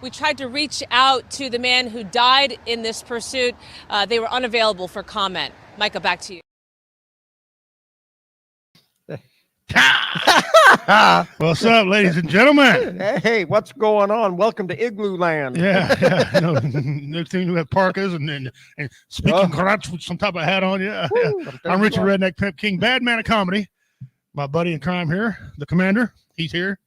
We tried to reach out to the man who died in this pursuit. They were unavailable for comment. Micah, back to you. What's up, ladies and gentlemen? Hey, what's going on? Welcome to Igloo Land. Yeah. You know, next thing we have parkas and speaking crotch with some type of hat on. Yeah. I'm Richard Redneck Pimp King, bad man of comedy. My buddy in crime here, the commander. He's here.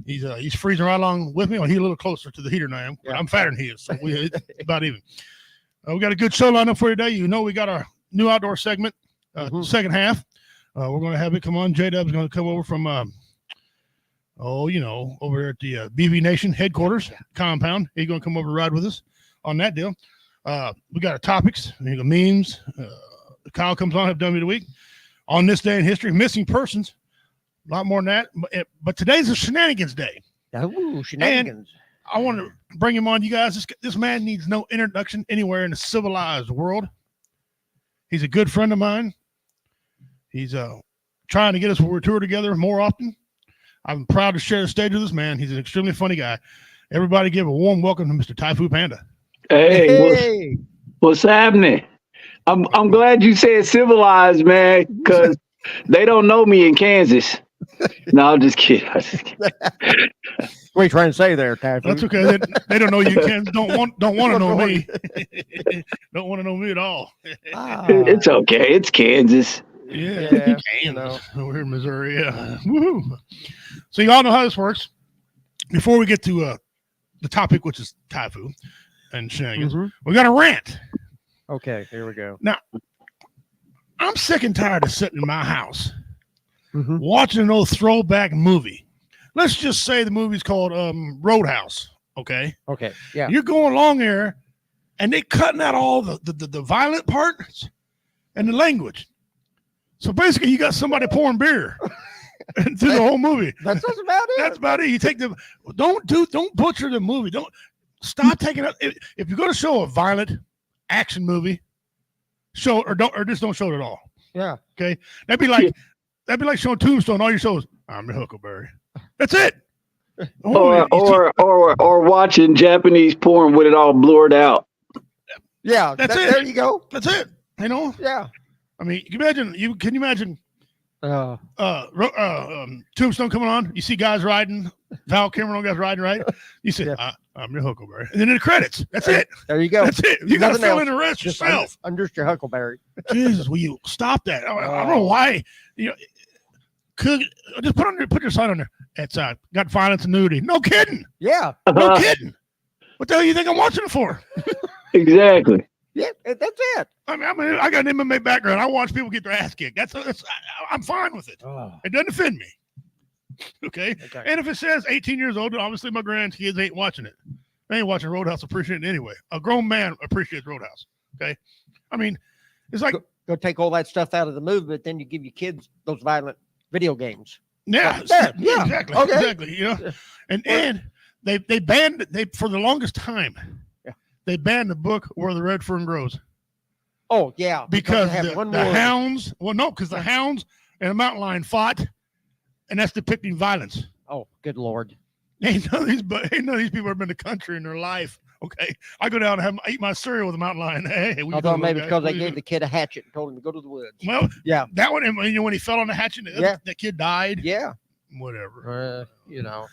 He's freezing right along with me. Well, he's a little closer to the heater than I am. But I'm fatter than he is, so it's about even. We got a good show lined up for you today. You know, we got our new outdoor segment, second half. We're going to have it come on. J-Dub's going to come over from, over at the BB Nation headquarters compound. He's going to come over and ride with us on that deal. We got our topics, memes. Kyle comes on, have done me the week. On this day in history, missing persons. A lot more than that. But today's a shenanigans day. Ooh, shenanigans. And I want to bring him on, you guys. This man needs no introduction anywhere in the civilized world. He's a good friend of mine. He's trying to get us to tour together more often. I'm proud to share the stage with this man. He's an extremely funny guy. Everybody give a warm welcome to Mr. Tai Fu Panda. Hey. What's happening? I'm glad you said civilized, man, because they don't know me in Kansas. No, I'm just kidding. What are you trying to say there, Tai Fu? That's okay. They don't know you in Kansas. Don't want to know me. Don't want to know me at all. It's okay. It's Kansas. Yeah, we're in Missouri. Yeah. Woo-hoo. So you all know how this works. Before we get to the topic, which is Tai Fu and shenanigans, we got a rant. Okay, here we go. Now, I'm sick and tired of sitting in my house watching an old throwback movie. Let's just say the movie's called Roadhouse. Okay. Yeah. You're going along there, and they cutting out all the violent parts and the language. So basically, you got somebody pouring beer through the whole movie. That's about it. That's about it. You take don't butcher the movie. Don't stop taking it. If you're going to show a violent action movie, show or just don't show it at all. Yeah. Okay. That'd be like showing Tombstone. All your shows. I'm the Huckleberry. That's it. Or watching Japanese porn with it all blurred out. Yeah. That's it. There you go. That's it. You know. Yeah. I mean, can you imagine Tombstone coming on? You see guys riding, Val Cameron guys riding, right? You say, I'm your Huckleberry. And then in the credits, that's it. There you go. That's it. You got to fill in the rest yourself. I'm just your Huckleberry. Jesus, will you stop that? I don't know why. Just put your sign on there. It's got violence and nudity. No kidding. Yeah. No kidding. What the hell you think I'm watching it for? Exactly. Yeah, that's it. I mean, I got an MMA background. I watch people get their ass kicked. I'm fine with it. It doesn't offend me. Okay? And if it says 18 years old, obviously my grandkids ain't watching it. They ain't watching Roadhouse appreciating it anyway. A grown man appreciates Roadhouse. Okay? I mean, it's like go take all that stuff out of the movie, but then you give your kids those violent video games. Yeah, exactly. Okay. Exactly. You know, and they banned for the longest time. They banned the book Where the Red Fern Grows. Oh, yeah. Because the hounds, because the hounds and the mountain lion fought, and that's depicting violence. Oh, good Lord. Ain't none of these people have been to country in their life. Okay. I go down and eat my cereal with a mountain lion. Hey, although maybe because they gave the kid a hatchet and told him to go to the woods. Well, yeah. That one, when he felt on the hatchet, the kid died. Yeah. Whatever. Yeah.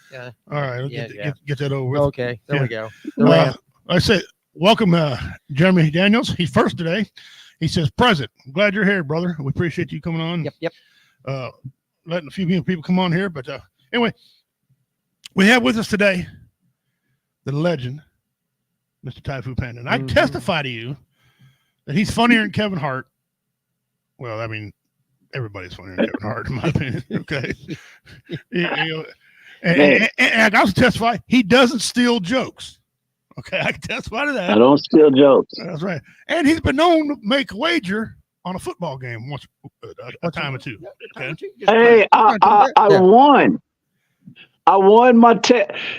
All right. Get that over with. Okay. There we go. I say, welcome, Jeremy Daniels. He's first today. He says, "Present. I'm glad you're here, brother. We appreciate you coming on." Yep. Letting a few people come on here, but anyway, we have with us today the legend, Mr. Tai Fu Panda, and I testify to you that he's funnier than Kevin Hart. Well, I mean, everybody's funnier than Kevin Hart, in my opinion. Okay, and I also testify he doesn't steal jokes. Okay, I can testify to that. I don't steal jokes. That's right. And he's been known to make a wager on a football game once, a time or two. Okay? Hey, I won. I won my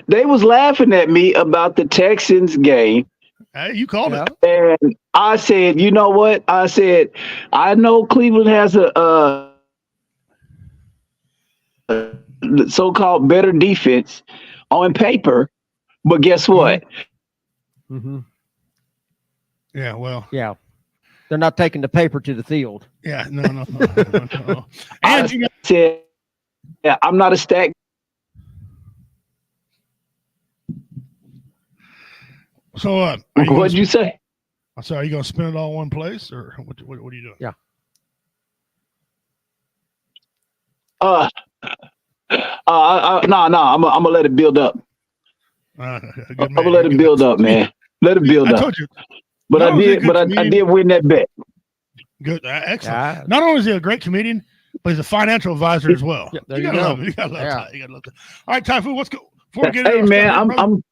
They was laughing at me about the Texans game. Hey, you called it. And I said, you know what? I said, I know Cleveland has a so-called better defense on paper. But guess what? Mm-hmm. Yeah, well. Yeah. They're not taking the paper to the field. Yeah, no. And I said, yeah, I'm not a stack. So, What'd you say? So, are you going to spend it all in one place, or what are you doing? Yeah. No. I'm gonna let it build up. I'm gonna let it build up, man. Let it build up. I told you. But I did win that bet. Good, excellent. Yeah. Not only is he a great comedian, but he's a financial advisor as well. Yeah, there you you gotta go. love him. You gotta love Yeah. Ty. You gotta love that. All right, Tai Fu, let's go. Before we get Hey into man,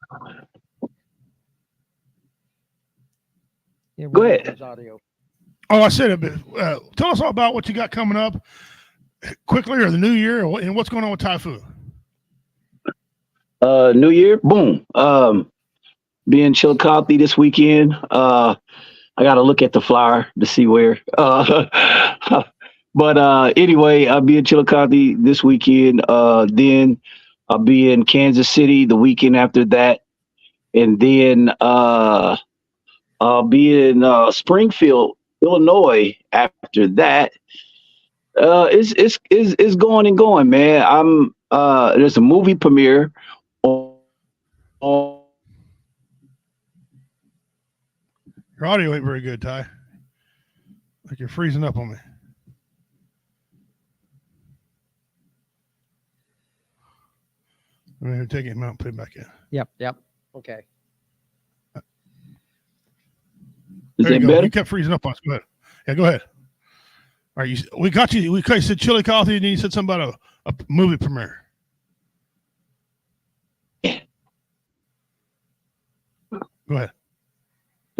Yeah, Go ahead. Audio. Oh, I said a bit. Tell us all about what you got coming up quickly, or the new year, and what's going on with Tai Fu. New Year, boom. Be in Chillicothe this weekend. I got to look at the flyer to see where. But anyway, I'll be in Chillicothe this weekend. Then I'll be in Kansas City the weekend after that, and then I'll be in Springfield, Illinois after that. It's going and going, man. I'm there's a movie premiere on. Your audio ain't very good, Ty. Like you're freezing up on me. I'm going to take him out and put him back in. Yep. Okay. Is There you that go. better? You kept freezing up on us. Go ahead. Yeah, go ahead. All right, we got you. We said Chillicothe, and then you said something about a movie premiere. Go ahead.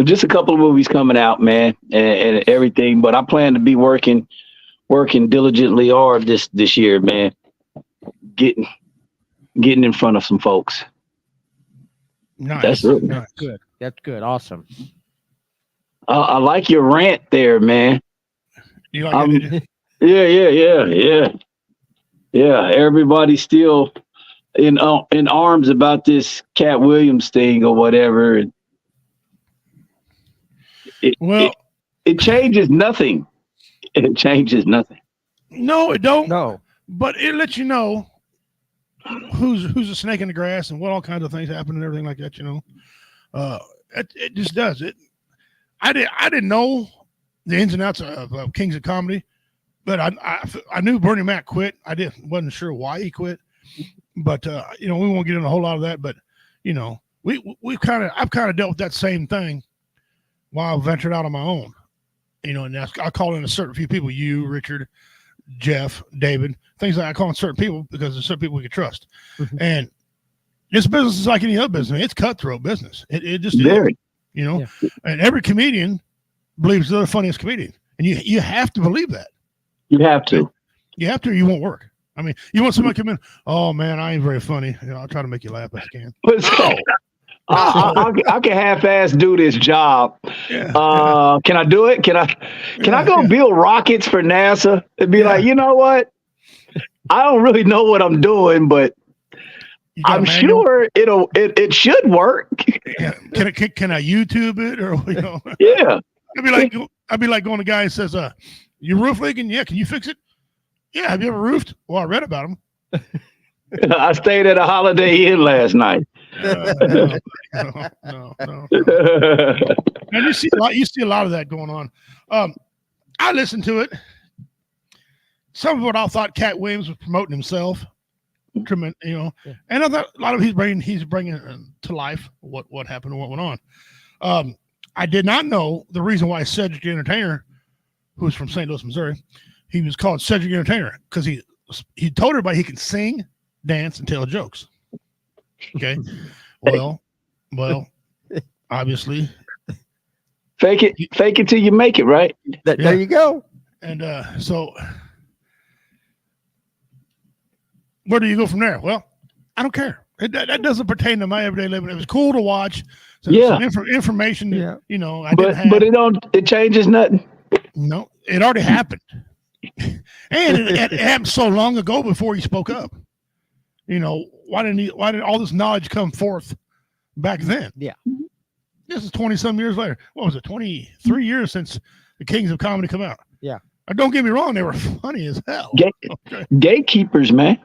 Just a couple of movies coming out, man, and everything. But I plan to be working diligently hard this year, man. Getting in front of some folks. Nice. That's it. Nice. Good. That's good. Awesome. I like your rant there, man. You like it, did you? Yeah. Everybody's still in arms about this Cat Williams thing or whatever. It changes nothing. It changes nothing. No, it don't. No. But it lets you know who's a snake in the grass and what all kinds of things happen and everything like that. You know, it just does it. I didn't know the ins and outs of Kings of Comedy, but I knew Bernie Mac quit. Wasn't sure why he quit, but we won't get into a whole lot of that. But I've kind of dealt with that same thing while I ventured out on my own. And I call in a certain few people, you, Richard, Jeff, David, things like I call in certain people because there's certain people we can trust. Mm-hmm. And this business is like any other business. It's cutthroat business. It just Very. is, and every comedian believes they're the funniest comedian. And you have to believe that. You have to. You have to, or you won't work. I mean, you want somebody to come in, oh man, I ain't very funny. I'll try to make you laugh if I can. I can half-ass do this job. Yeah. Can I do it? Can I go build rockets for NASA and be like, you know what? I don't really know what I'm doing, but I'm sure it should work. Yeah. Can I YouTube it or Yeah. I'd be like going to a guy who says, "You roof leaking? Yeah, can you fix it? Yeah, have you ever roofed? Well, I read about them. I stayed at a Holiday Inn last night. No. And you see a lot of that going on. I listened to it. Some of what I thought Cat Williams was promoting himself, and I thought a lot of he's bringing to life what happened and what went on. I did not know the reason why Cedric the Entertainer, who's from St. Louis, Missouri, he was called Cedric the Entertainer because he told everybody he can sing, dance, and tell jokes. Okay, well, obviously, fake it till you make it, right? There you go. And so, where do you go from there? Well, I don't care. That doesn't pertain to my everyday living. It was cool to watch. Some information. Yeah. But it changes nothing. No, it already happened, and it happened so long ago before he spoke up. Why did all this knowledge come forth back then. Yeah. This is 20-some years later. What was it, 23 years since the Kings of Comedy come out? Yeah. Don't get me wrong, they were funny as hell. Okay. Gatekeepers, man.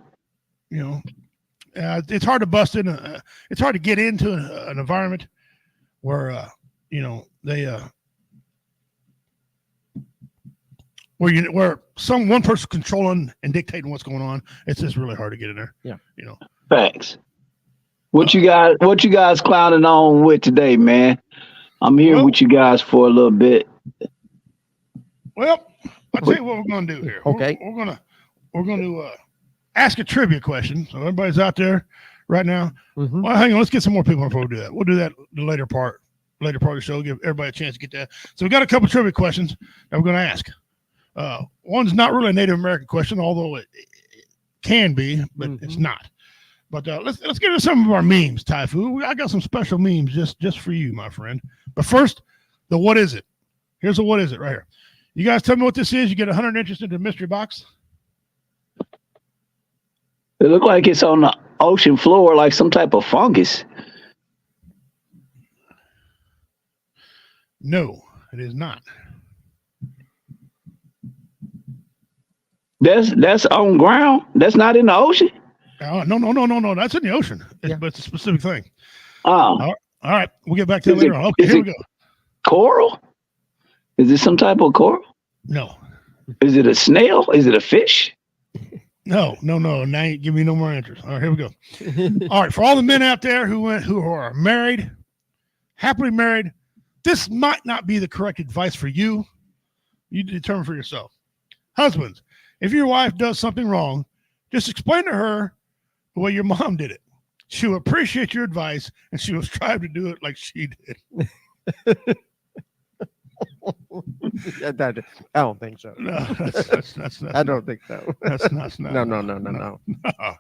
You know, it's hard to bust in. It's hard to get into an environment where, you know, they where one person controlling and dictating what's going on. It's just really hard to get in there. Yeah. You know. Facts. What you guys clowning on with today, man? I'm here with you guys for a little bit. Well, I'll tell you what we're going to do here. Okay. We're going to ask a trivia question. So everybody's out there right now. Mm-hmm. Well, hang on. Let's get some more people before we do that. We'll do that the later part of the show. Give everybody a chance to get that. So we got a couple trivia questions that we're going to ask. One's not really a Native American question, although it can be, but it's not. But let's get into some of our memes, Tai Fu. I got some special memes just for you, my friend. But first, the what is it? Here's the what is it right here. You guys tell me what this is. You get 100 inches into the mystery box. It looked like it's on the ocean floor, like some type of fungus. No, it is not. That's on ground. That's not in the ocean. No. That's in the ocean. But it's a specific thing. Oh, All right. We'll get back to that later on. Okay, here we go. Coral? Is it some type of coral? No. Is it a snail? Is it a fish? No. Now you give me no more answers. All right, here we go. All right, for all the men out there who are married, happily married, this might not be the correct advice for you. You determine for yourself. Husbands, if your wife does something wrong, just explain to her the way your mom did it. She will appreciate your advice, and she will strive to do it like she did. I don't think so. No, that's I don't think so. That's not. No.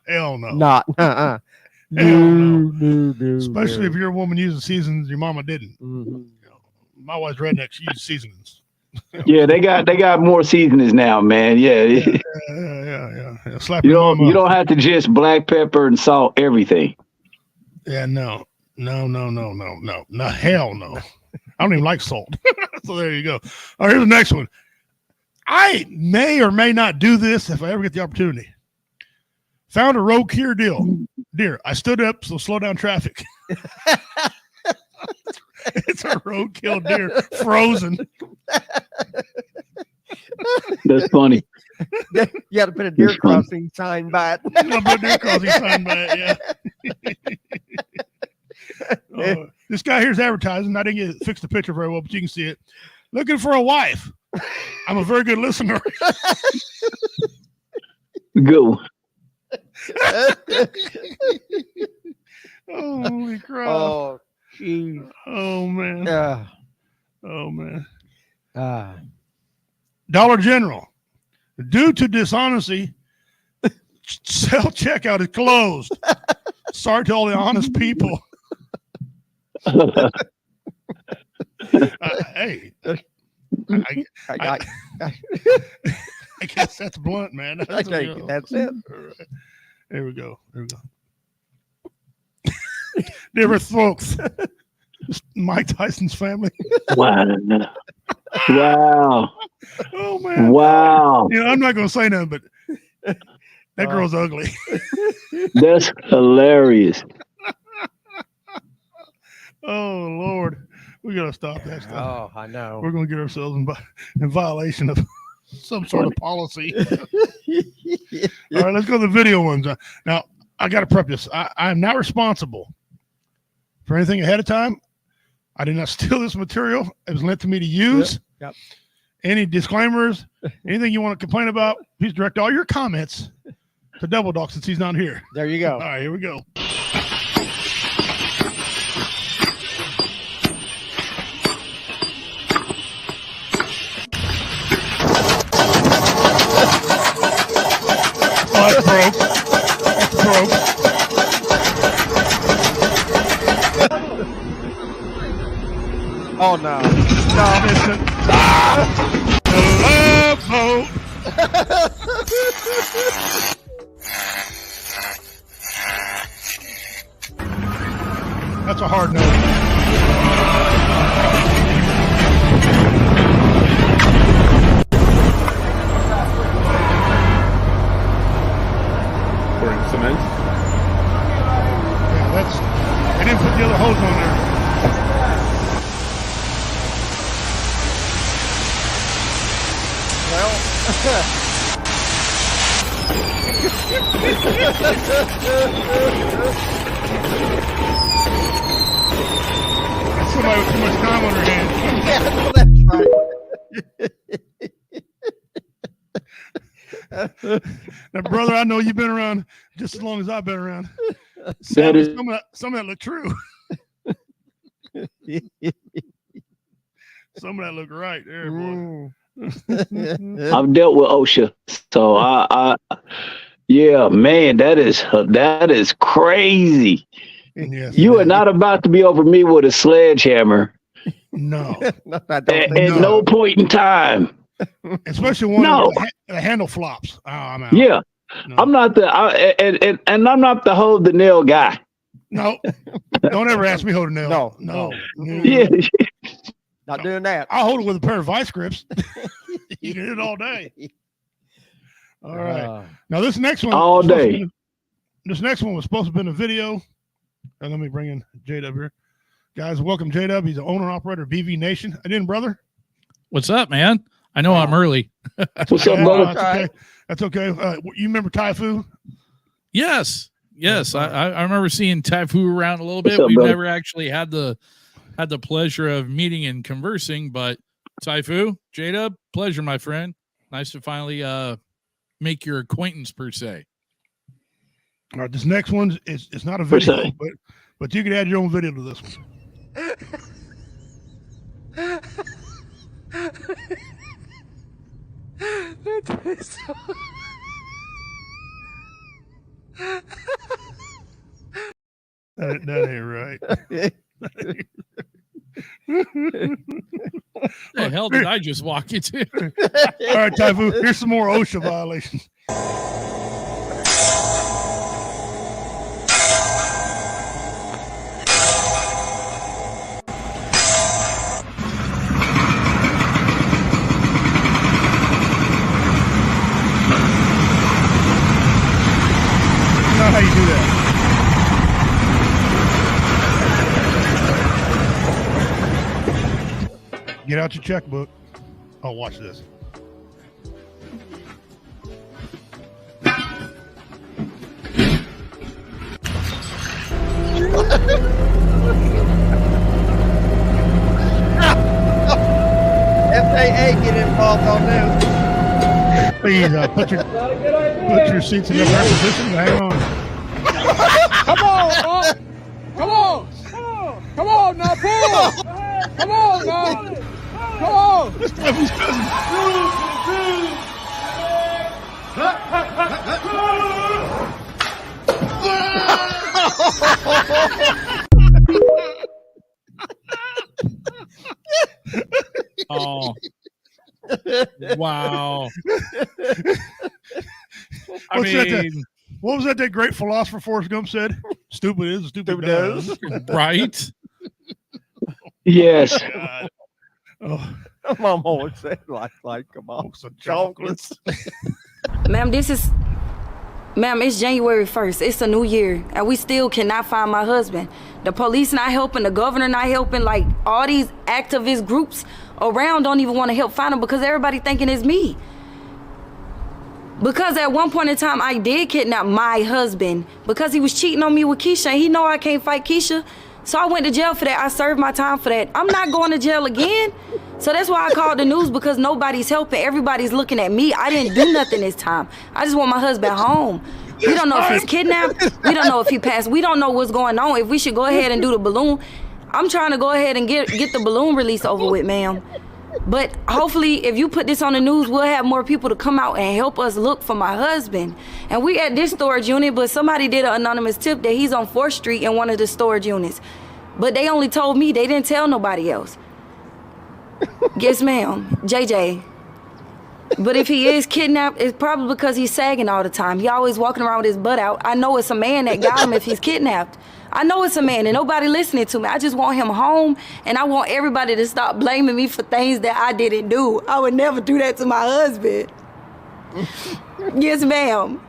Hell no. Not. Hell No. Especially if you're a woman using seasonings your mama didn't. Mm-hmm. You know, my wife's redneck. She uses seasonings. Yeah, they got more seasonings now, man. Yeah. Slap You your mama. don't have to just black pepper and salt everything. Yeah, no. Hell no. I don't even like salt. So there you go. All right, here's the next one. I may or may not do this if I ever get the opportunity. Found a roadkill deer. I stood up, so slow down traffic. It's a roadkill deer, frozen. That's funny. You got to put a deer crossing sign by it. I'll put a deer crossing sign by it, yeah. This guy here's advertising. I didn't fix the picture very well, but you can see it. Looking for a wife. I'm a very good listener. Go. Holy crap. Oh, jeez. Oh, man. Oh, man. Ah. Dollar General. Due to dishonesty, self-checkout is closed. Sorry to all the honest people. Hey, I guess that's blunt, man. That's it. There we go. Different folks. Mike Tyson's family. Wow. Oh man. Wow. You know, I'm not gonna say nothing, but that girl's ugly. That's hilarious. Oh Lord. We gotta stop that stuff. Oh, I know. We're gonna get ourselves in violation of some sort of policy. All right, let's go to the video ones. Now, I got to prep this. I am not responsible for anything ahead of time. I did not steal this material. It was lent to me to use. Yep. Any disclaimers, anything you want to complain about, please direct all your comments to Double Dog since he's not here. There you go. All right, here we go. Oh, it's broke. It's broke. Oh, no. No, missed it. Ah! The love boat. That's a hard no. Pouring cement. Yeah, they didn't put the other hose on there. Well, That's somebody with too much time on their hands. yeah, well, that's right. Now, brother, I know you've been around just as long as I've been around. That is, Some of that look true. Some of that look right there, boy. I've dealt with OSHA, so yeah, man, that is crazy. Yes, You are not about to be over me with a sledgehammer No, No, I don't think at so. no point in time. especially one No. the handle flops. Oh, I'm out. Yeah, No. I'm not and I'm not the hold the nail guy. No, don't ever ask me hold a nail. No. Yeah, Not doing that. I'll hold it with a pair of vice grips. You can hit it all day. All right. Now this next one, all day. This next one was supposed to have been a video. And let me bring in J-Dub here. Guys, welcome J-Dub. He's the owner operator of BV Nation. I didn't, brother. What's up, man? I know I'm early. What's up, brother? That's okay. That's okay. You remember Tai Fu? Yes. I remember seeing Tai Fu around a little bit. What's up, We've brother? never actually had the pleasure of meeting and conversing, but Tai Fu, J-Dub, pleasure, my friend. Nice to finally make your acquaintance per se. All right, this next one is not a Per video, se. but you can add your own video to this one. That ain't right. The hell did I just walk into? All right, Tai Fu, here's some more OSHA violations. Not how you do that. Get out your checkbook. Oh, watch this. FAA get involved on this. Please put your seats in the right position. Hang on. Come on, come on, come on now, pull. Come on now, come on. Oh, wow. I mean, What was that great philosopher Forrest Gump said? Stupid is, stupid does. right? Yes. God. Oh, Mom always said like come on. folks are chocolates. Ma'am, it's January 1st. It's a new year, and we still cannot find my husband. The police not helping, the governor not helping, like all these activist groups around don't even want to help find him because everybody thinking it's me. Because at one point in time, I did kidnap my husband because he was cheating on me with Keisha, and he know I can't fight Keisha. So I went to jail for that. I served my time for that. I'm not going to jail again. So that's why I called the news, because nobody's helping. Everybody's looking at me. I didn't do nothing this time. I just want my husband home. We don't know if he's kidnapped. We don't know if he passed. We don't know what's going on. If we should go ahead and do the balloon. I'm trying to go ahead and get the balloon release over with, ma'am. But hopefully, if you put this on the news, we'll have more people to come out and help us look for my husband. And we at this storage unit, but somebody did an anonymous tip that he's on 4th Street in one of the storage units. But they only told me, they didn't tell nobody else. Yes, ma'am, JJ. But if he is kidnapped, it's probably because he's sagging all the time. He always walking around with his butt out. I know it's a man that got him if he's kidnapped. I know it's a man and nobody listening to me. I just want him home, and I want everybody to stop blaming me for things that I didn't do. I would never do that to my husband. Yes, ma'am.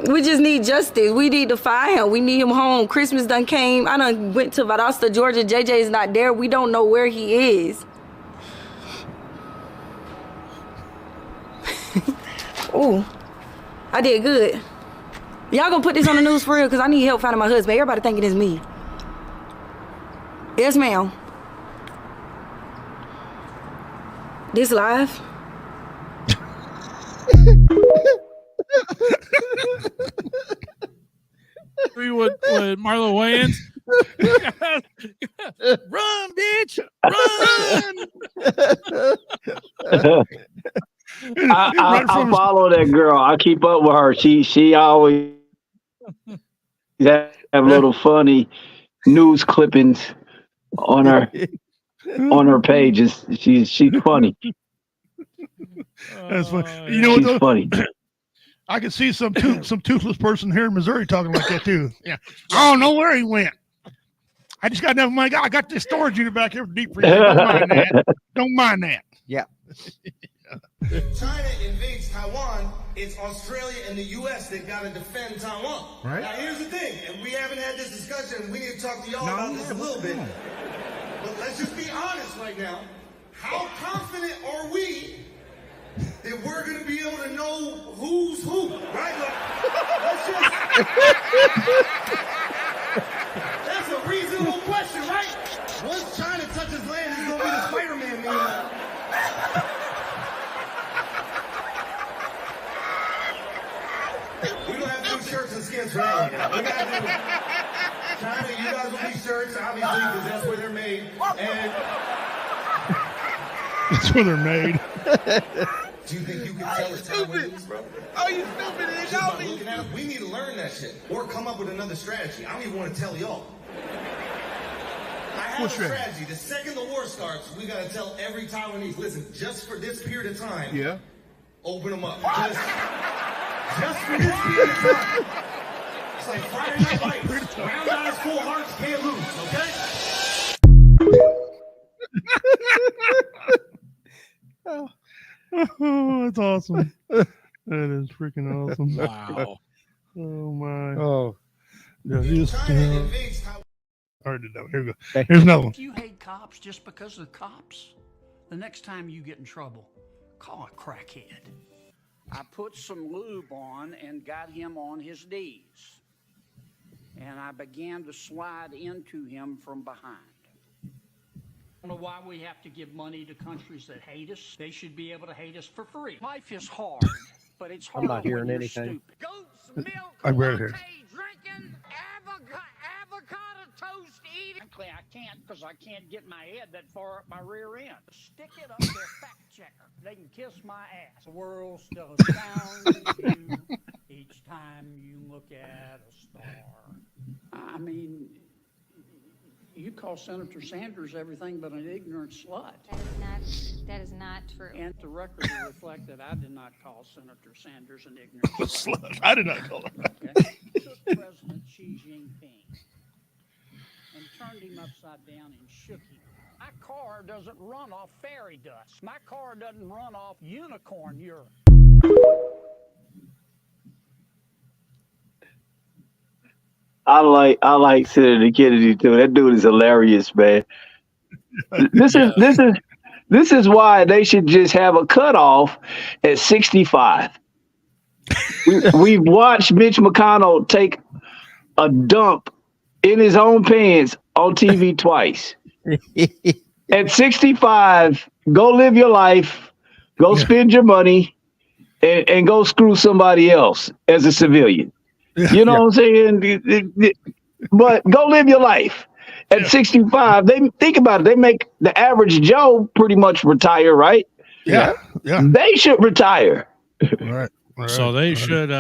We just need justice. We need to find him. We need him home. Christmas done came. I done went to Valdosta, Georgia. JJ is not there. We don't know where he is. Ooh, I did good. Y'all gonna put this on the news for real? Because I need help finding my husband. Everybody thinking it's me. Yes, ma'am. This live? With Marlo Wayans. Run, bitch! Run! I follow that girl. I keep up with her. She always have little funny news clippings on her pages. She's funny. That's funny. You know She's what? funny. I can see some toothless person here in Missouri talking like that too. Yeah, I don't know where he went. I just got enough money. I got this storage unit back here for deep freeze. Don't mind that. Don't mind that. Yeah. If China invades Taiwan, it's Australia and the U.S. that got to defend Taiwan. Right. Now, here's the thing, and we haven't had this discussion. We need to talk to y'all about this a little bit. But let's just be honest right now. How confident are we that we're going to be able to know who's who? Right? Let's just... That's a reasonable question, right? Once China touches land, it's going to be the Spider-Man meme. We don't have to do shirts and skins for that. We got to do China, you guys will be shirts, obviously, because that's where they're made. And That's where they're made. do you think you can tell us Taiwanese, bro? Oh, you stupid. It got me. Looking at it, we need to learn that shit. Or come up with another strategy. I don't even want to tell y'all. I have a strategy. The second the war starts, we got to tell every Taiwanese, listen, just for this period of time, open them up. Just for this period of time. It's like Friday Night Lights. Round eyes, full hearts, can't lose, okay? Oh, that's awesome. That is freaking awesome. Wow. Oh my. Oh. Yeah, just, China invades Taiwan. all right, here we go. Here's another one. If you hate cops just because of the cops, the next time you get in trouble, call a crackhead. I put some lube on and got him on his knees. And I began to slide into him from behind. I don't know why we have to give money to countries that hate us. They should be able to hate us for free. Life is hard, but it's hard. I'm not hearing when you're anything. stupid. Goat's milk, I read it here. drinking, avocado toast eating. Frankly, I can't because I can't get my head that far up my rear end. Stick it up their fact checker. They can kiss my ass. The world still astounds you each time you look at a star. I mean, you call Senator Sanders everything but an ignorant slut. That is not true. And the record will reflect that I did not call Senator Sanders an ignorant slut. I did not call her. Okay? Took President Xi Jinping and turned him upside down and shook him. My car doesn't run off fairy dust. My car doesn't run off unicorn urine. I like Senator Kennedy too. That dude is hilarious, man. This is why they should just have a cutoff at 65. We've watched Mitch McConnell take a dump in his own pants on TV twice. At 65, go live your life, go spend your money, and go screw somebody else as a civilian. You know what I'm saying? But go live your life. At 65, they think about it. They make the average Joe pretty much retire, right? Yeah. They should retire. Right. So they should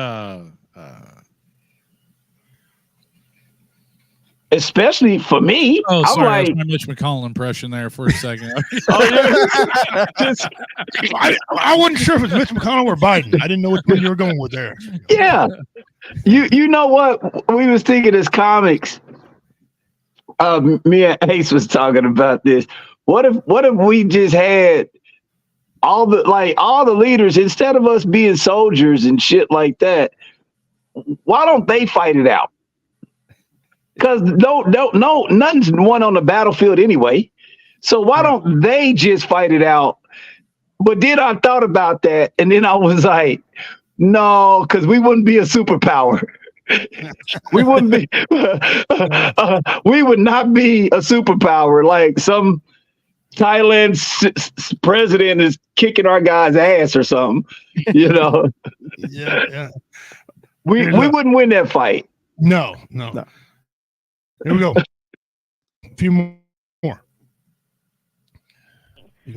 especially for me. Oh, I'm sorry, like, that was my Mitch McConnell impression there for a second. I wasn't sure if it was Mitch McConnell or Biden. I didn't know which one you were going with there. yeah. You know what? We was thinking as comics. Me and Ace was talking about this. What if we just had all the leaders, instead of us being soldiers and shit like that? Why don't they fight it out? Because no, nothing's won on the battlefield anyway. So why don't they just fight it out? But then I thought about that, and then I was like, no, because we wouldn't be a superpower. We wouldn't be. We would not be a superpower. Like some Thailand president is kicking our guy's ass or something. You know. Yeah. We wouldn't win that fight. No. Here we go. A few more.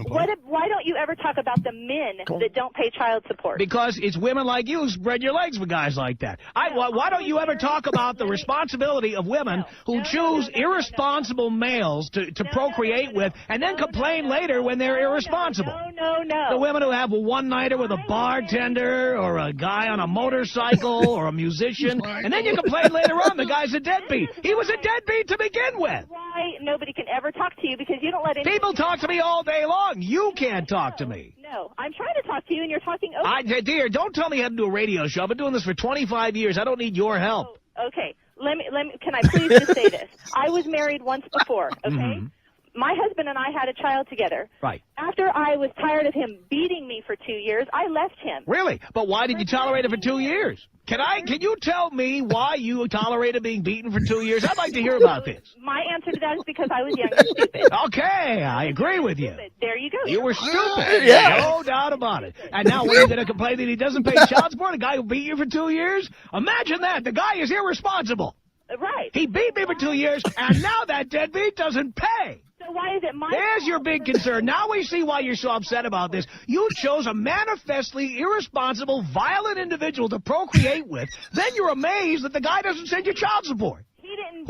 Why don't you ever talk about the men that don't pay child support? Because it's women like you who spread your legs for guys like that. Why don't you ever talk about the responsibility of women who choose irresponsible males to procreate with and then complain later when they're irresponsible? No. The women who have a one-nighter with a bartender or a guy on a motorcycle or a musician, and then you complain later on the guy's a deadbeat. He was a deadbeat to begin with. Why nobody can ever talk to you because you don't let any people talk to me all day long. You can't talk to me. No, I'm trying to talk to you and you're talking over. Dear, don't tell me how to do a radio show. I've been doing this for 25 years. I don't need your help. Oh, okay. Let me. Can I please just say this? I was married once before, okay? Mm-hmm. My husband and I had a child together. Right. After I was tired of him beating me for 2 years, I left him. Really? But why did you tolerate it for 2 years? Can you tell me why you tolerated being beaten for 2 years? I'd like to hear about this. My answer to that is because I was young and stupid. Okay, I agree with you. There you go. You were stupid. Yeah. No doubt about it. And now we're going to complain that he doesn't pay child support, a guy who beat you for 2 years? Imagine that. The guy is irresponsible. Right. He beat me for 2 years, and now that deadbeat doesn't pay. So why is it my There's your big concern. Now we see why you're so upset about this. You chose a manifestly irresponsible, violent individual to procreate with. Then you're amazed that the guy doesn't send you child support. He didn't.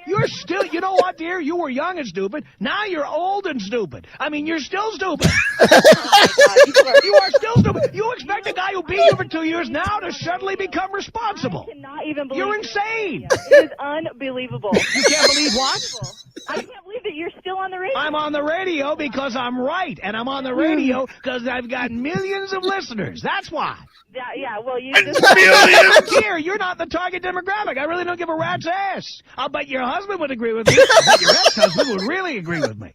You're still. You know what, dear? You were young and stupid. Now you're old and stupid. I mean, you're still stupid. You are still stupid. You expect a guy who beat you for 2 years now to suddenly become responsible? I cannot even believe You're insane. It is unbelievable. You can't believe what? I can't believe that you're still on the radio. I'm on the radio because I'm right, and I'm on the radio because I've got millions of listeners. That's why. Yeah, well, you just... Here, you're not the target demographic. I really don't give a rat's ass. I'll bet your husband would agree with me. I bet your ex-husband would really agree with me.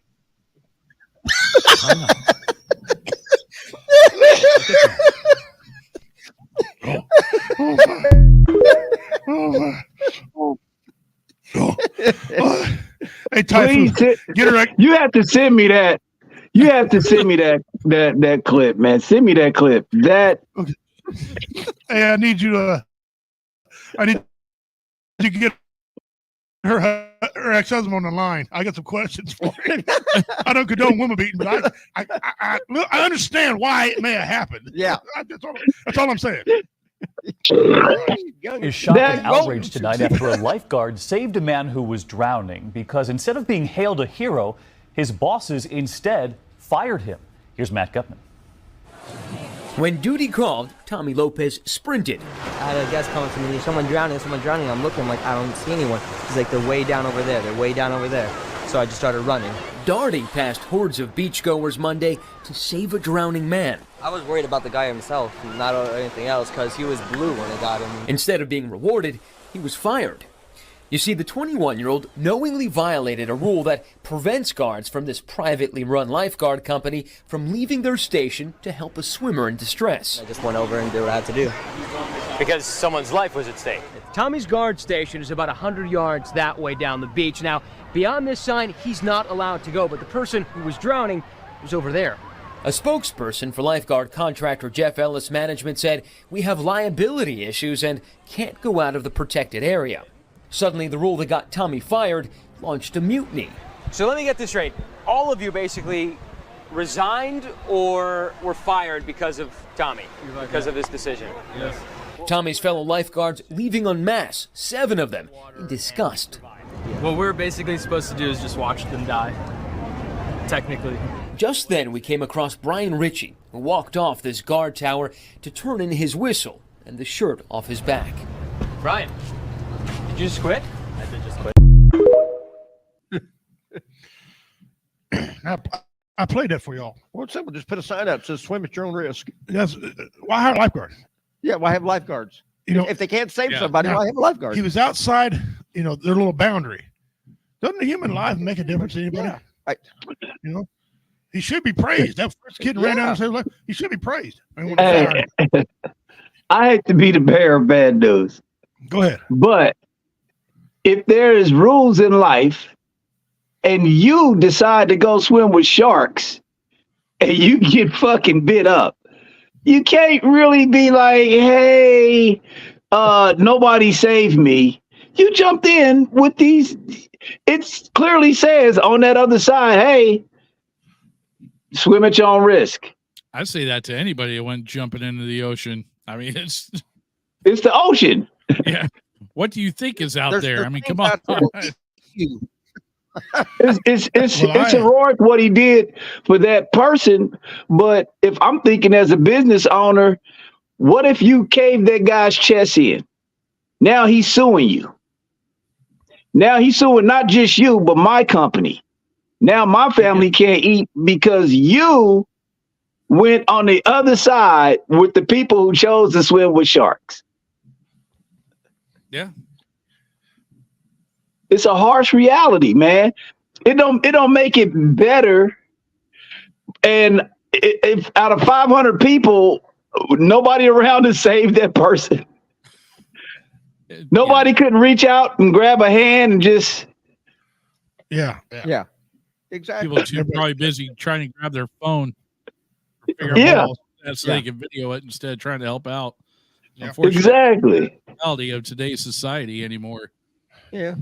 Hey, Tai Fu, get her. You have to send me that. You have to send me that clip, man. Send me that clip. That. Okay. Hey, I need you to get her ex-husband on the line. I got some questions for him. I don't condone women beating, but I understand why it may have happened. Yeah, that's all I'm saying. Is shocked and outraged tonight after a lifeguard saved a man who was drowning because instead of being hailed a hero, his bosses instead fired him. Here's Matt Gutman. When duty called, Tommy Lopez sprinted. I had a guest coming to me, someone drowning. I'm looking, I'm like, I don't see anyone. He's like, they're way down over there, So I just started running. Darting past hordes of beachgoers Monday to save a drowning man. I was worried about the guy himself, not anything else, because he was blue when they got him. Instead of being rewarded, he was fired. You see, the 21-year-old knowingly violated a rule that prevents guards from this privately run lifeguard company from leaving their station to help a swimmer in distress. I just went over and did what I had to do. Because someone's life was at stake. Tommy's guard station is about 100 yards that way down the beach. Now, beyond this sign, he's not allowed to go, but the person who was drowning was over there. A spokesperson for lifeguard contractor Jeff Ellis Management said, "We have liability issues and can't go out of the protected area." Suddenly, the rule that got Tommy fired launched a mutiny. So let me get this straight. All of you basically resigned or were fired because of Tommy, because of this decision? Yes. Tommy's fellow lifeguards leaving en masse, 7 of them, in disgust. What we're basically supposed to do is just watch them die, technically. Just then, we came across Brian Ritchie, who walked off this guard tower to turn in his whistle and the shirt off his back. Brian, did you just quit? I did just quit. I played that for y'all. Well, it's simple. Just put a sign up that says swim at your own risk. That's why hire lifeguards. Yeah, why have lifeguards? You know, if they can't save Yeah. somebody, why have a lifeguard? He was outside, their little boundary. Doesn't a human life make a difference to anybody? Yeah. He should be praised. That first kid ran down and said, "Look, he should be praised." Hey, I hate to be the bearer of bad news. Go ahead. But if there is rules in life and you decide to go swim with sharks and you get fucking bit up, you can't really be like, hey, nobody saved me. You jumped in with these. It clearly says on that other side, hey, swim at your own risk. I say that to anybody who went jumping into the ocean. I mean, it's the ocean. Yeah. What do you think is out there? I mean, come on. It's heroic what he did for that person. But if I'm thinking as a business owner, what if you caved that guy's chest in? Now he's suing you. Now he's suing not just you, but my company. Now my family can't eat because you went on the other side with the people who chose to swim with sharks. Yeah. It's a harsh reality, man. It don't make it better. And if out of 500 people, nobody around to save that person. Nobody couldn't reach out and grab a hand and just. Yeah. Exactly. People too probably busy trying to grab their phone. Yeah. So they can video it instead of trying to help out. Exactly. Reality of today's society anymore. Yeah.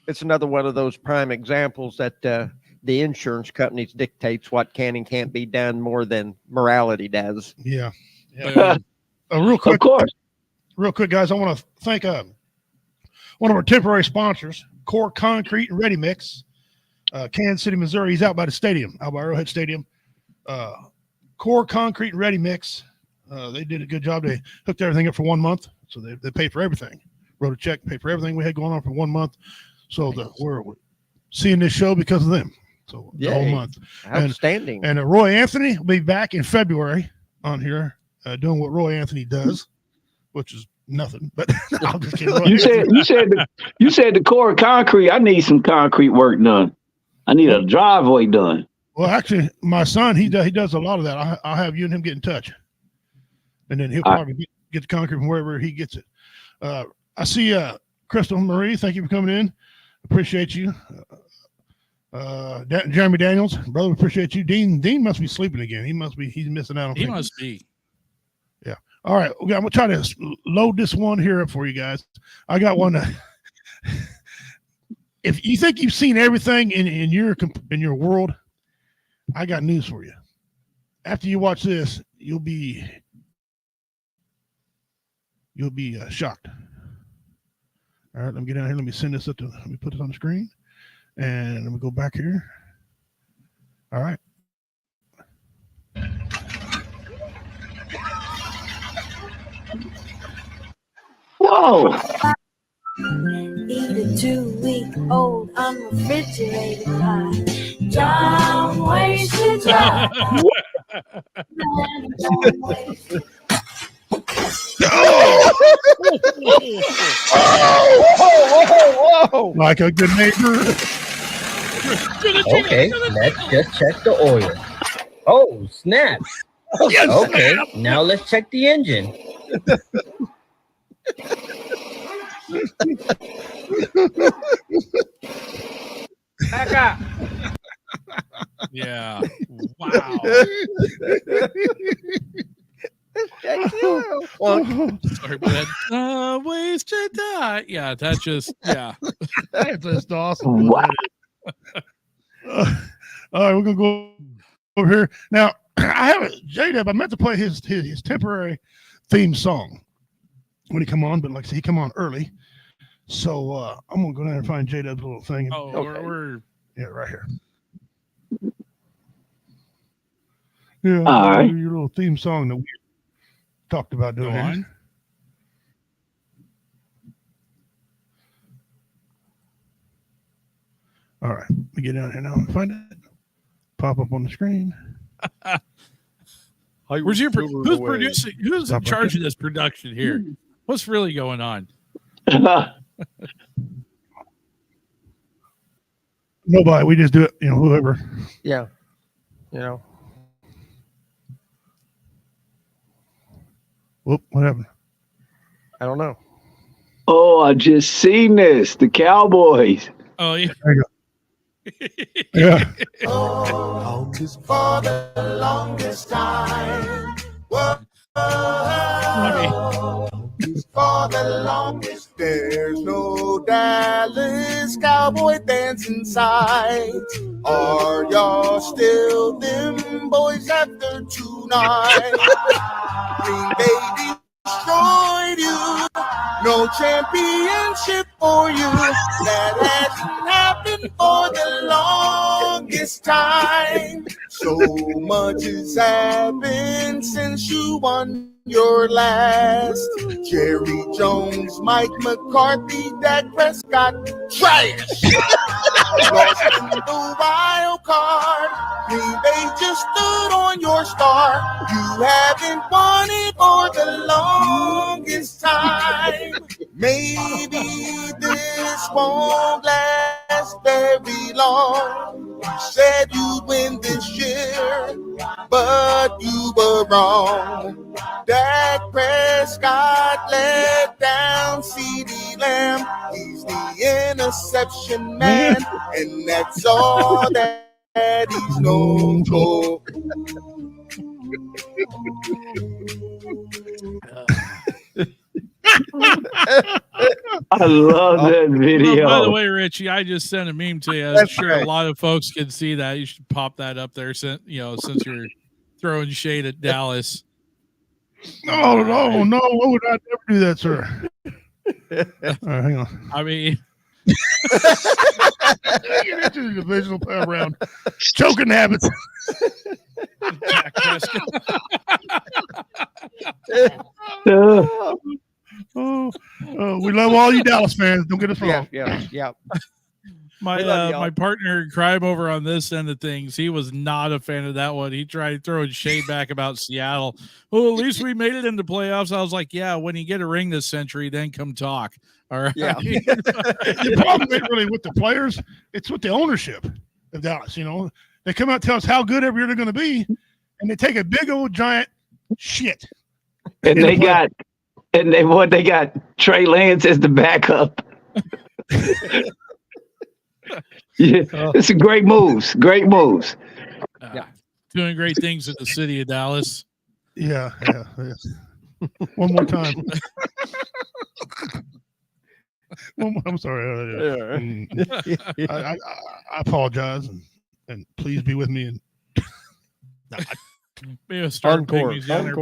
It's another one of those prime examples that the insurance companies dictates what can and can't be done more than morality does. Yeah. Real quick. Of course. Real quick, guys, I want to thank one of our temporary sponsors, Core Concrete and Ready Mix, Kansas City, Missouri. He's out by the stadium, out by Arrowhead Stadium. Core Concrete and Ready Mix. They did a good job. They hooked everything up for 1 month, so they paid for everything. Wrote a check, paid for everything we had going on for 1 month. So we're seeing this show because of them. So the whole month. Outstanding. And Roy Anthony will be back in February on here doing what Roy Anthony does, which is nothing. But I'm just kidding. You said the core concrete. I need some concrete work done. I need a driveway done. Well, actually, my son he does a lot of that. I'll have you and him get in touch, and then he'll probably get the concrete from wherever he gets it. I see Crystal Marie. Thank you for coming in. Appreciate you. Jeremy Daniels, brother, appreciate you. Dean must be sleeping again. He's missing out on things. Must be. Yeah. All right. I'm gonna try to load this one here up for you guys. I got one. If you think you've seen everything in your world, I got news for you. After you watch this, you'll be shocked. All right, let me get down here. Let me send this up to. Let me put this on the screen, and let me go back here. All right. Whoa. Eat a 2-week-old unrefrigerated pie. John wasted time. Whoa. Like a good neighbor. Okay, let's just check the oil. Oh, snap. Okay, now let's check the engine. Back up. Yeah. Wow. Sorry about that. Wasted that. Yeah, that just, yeah. That's just awesome. Wow. All right, we're gonna go over here now. I have J-Dub. I meant to play his temporary theme song when he come on, but like I said, he come on early, so I'm gonna go down and find J-Dub's little thing. Oh, okay. We're right here. Yeah, all right. Your little theme song that we talked about doing. All right, let me get down here now and find it. Pop up on the screen. Who's producing? Who's in charge of this production here? What's really going on? Nobody. We just do it. Whoever. Yeah. Whoop! What happened? I don't know. Oh, I just seen this. The Cowboys. Oh yeah. There you go. Yeah. For the longest time. For the longest, there's no Dallas Cowboy fans inside. Are y'all still them boys after tonight? Green Bay destroyed you. No championship for you. That hasn't happened for the longest time. So much has happened since you won your last. Jerry Jones, Mike McCarthy, Dak Prescott, trash. Lost in the wild card. Green Bay just stood on your star. You haven't won it for the longest time. Maybe this won't last very long. You said you'd win this year, but you were wrong. Dak Prescott let down CeeDee Lamb. He's the interception man, and that's all that he's known for. I love that video. By the way, Richie, I just sent a meme to you. I'm sure a lot of folks can see that. You should pop that up there, since you're throwing shade at Dallas. No, what would I never do that, sir? All right, hang on. I mean, get into the divisional round. Choking habits. Dak Prescott. We love all you Dallas fans. Don't get us wrong. Yeah. My partner in crime over on this end of things, he was not a fan of that one. He tried throwing shade back about Seattle. Well, at least we made it into playoffs. I was like, yeah, when you get a ring this century, then come talk. All right. Yeah. The problem ain't really with the players; it's with the ownership of Dallas. They come out and tell us how good every year they're going to be, and they take a big old giant shit. And they got Trey Lance as the backup. Yeah, it's a great moves. Great moves. Doing great things in the city of Dallas. Yeah. One more time. I'm sorry. I apologize, and please be with me. Maybe start Encore. picking down there,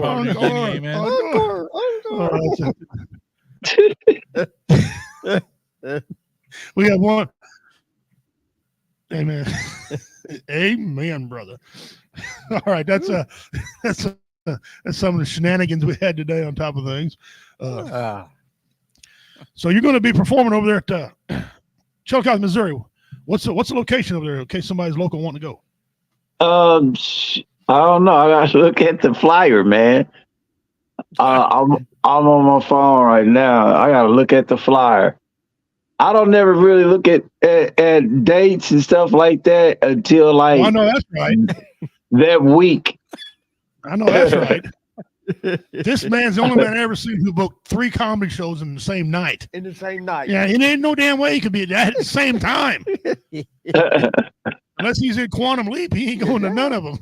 We have one. Amen. Amen, brother. All right, that's some of the shenanigans we had today on top of things. So you're going to be performing over there at Chillicothe, Missouri. What's the location over there in case somebody's local wanting to go? I don't know. I got to look at the flyer, man. I'm on my phone right now. I got to look at the flyer. I don't never really look at dates and stuff like that until I know that's right. That week. I know that's right. This man's the only man I ever seen who booked 3 comedy shows in the same night. In the same night. Yeah, it ain't no damn way he could be at the same time. Unless he's in Quantum Leap, he ain't going to none of them.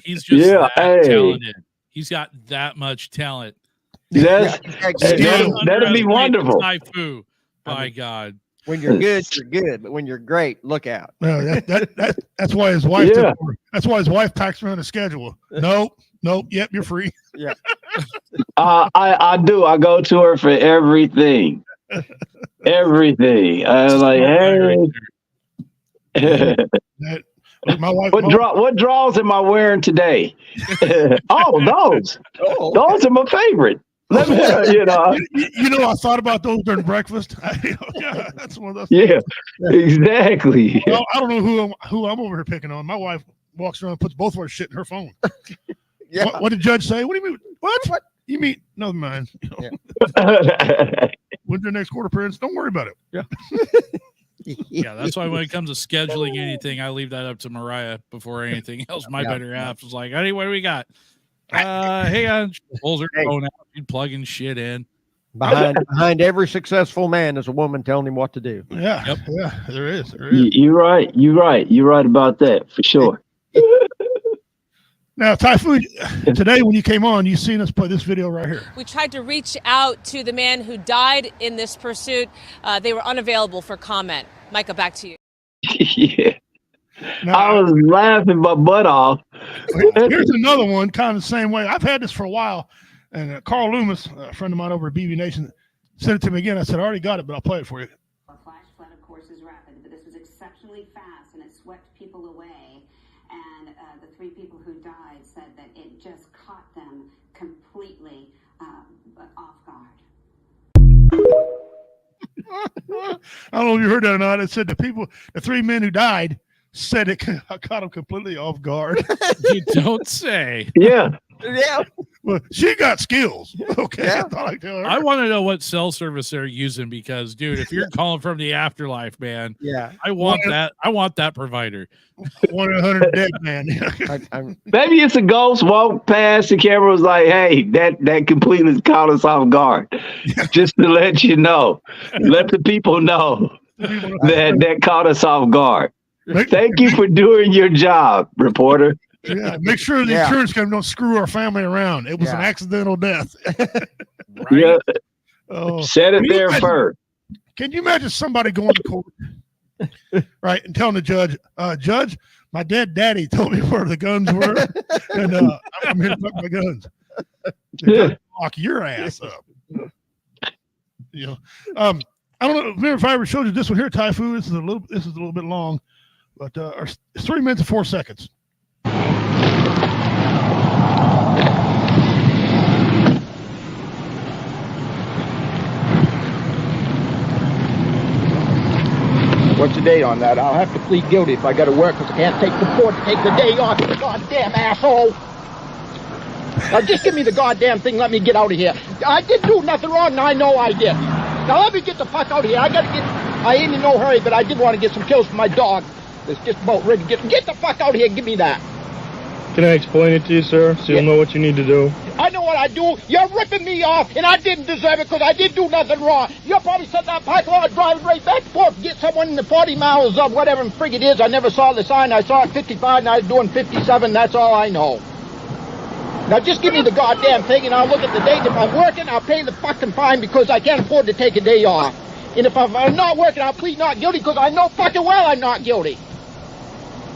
He's just that talented. He's got that much talent. That'd be wonderful. Tai Fu. By God. When you're good, you're good. But when you're great, look out. No, that's why his wife. Yeah. That's why his wife packs around a schedule. Nope. Yep, you're free. Yeah. I do. I go to her for everything. Everything. I was like, hey. My wife. What draws am I wearing today? Those are my favorite. Let me, I thought about those during breakfast. Yeah, that's one of those. Yeah, exactly. Well, I don't know who I'm over here picking on. My wife walks around and puts both of our shit in her phone. Yeah. What did the judge say? What do you mean? What? You mean? Never mind. Yeah. When's your next court appearance? Don't worry about it. Yeah. Yeah, that's why when it comes to scheduling anything, I leave that up to Mariah before anything else. My better half is like, honey, what do we got? Hey, on pulls her phone out, she's plugging shit in. Behind every successful man is a woman telling him what to do. Yeah, Yep. Yeah, there is. You're right. You're right about that for sure. Now, Tai Fu, today when you came on, you seen us play this video right here. We tried to reach out to the man who died in this pursuit. They were unavailable for comment. Micah, back to you. Yeah. I was laughing my butt off. Here's another one, kind of the same way. I've had this for a while, and Carl Loomis, a friend of mine over at BB Nation, sent it to me again. I said, I already got it, but I'll play it for you. A flash flood, of course, is rapid, but this was exceptionally fast, and it swept people away. And the 3 people who died said that it just caught them completely off guard. I don't know if you heard that or not. It said the 3 men who died said it caught them completely off guard. You don't say. Yeah. Yeah. Well, she got skills. Okay. Yeah. I want to know what cell service they're using because, dude, if you're calling from the afterlife, man, yeah, I want that. I want that provider. 100 dead man. Maybe it's a ghost walked past the camera was like, hey, that completely caught us off guard. Just to let you know. Let the people know that caught us off guard. Thank you for doing your job, reporter. Yeah, make sure the insurance company don't screw our family around. It was an accidental death. Right? Yeah. Oh. Set it there first. Can you imagine somebody going to court, right, and telling the judge, Judge, my dead daddy told me where the guns were, and I'm here to fuck my guns. Lock your ass up. You know, I don't know if I ever showed you this one here, Tai Fu. This is a little bit long, but it's 3 minutes and 4 seconds. What's the date on that? I'll have to plead guilty if I got to work because I can't take the court to take the day off. You goddamn asshole! Now just give me the goddamn thing. Let me get out of here. I didn't do nothing wrong, and I know I did. Now let me get the fuck out of here. I ain't in no hurry, but I did want to get some pills for my dog. It's just about ready to get the fuck out of here. Give me that. Can I explain it to you, sir, so you'll know what you need to do? I know what I do. You're ripping me off, and I didn't deserve it because I didn't do nothing wrong. You're probably sitting that parking lot driving right back and forth to get someone in the 40 miles of whatever frig it is. I never saw the sign. I saw it 55, and I was doing 57. That's all I know. Now just give me the goddamn thing, and I'll look at the date. If I'm working, I'll pay the fucking fine because I can't afford to take a day off. And if I'm not working, I'll plead not guilty because I know fucking well I'm not guilty.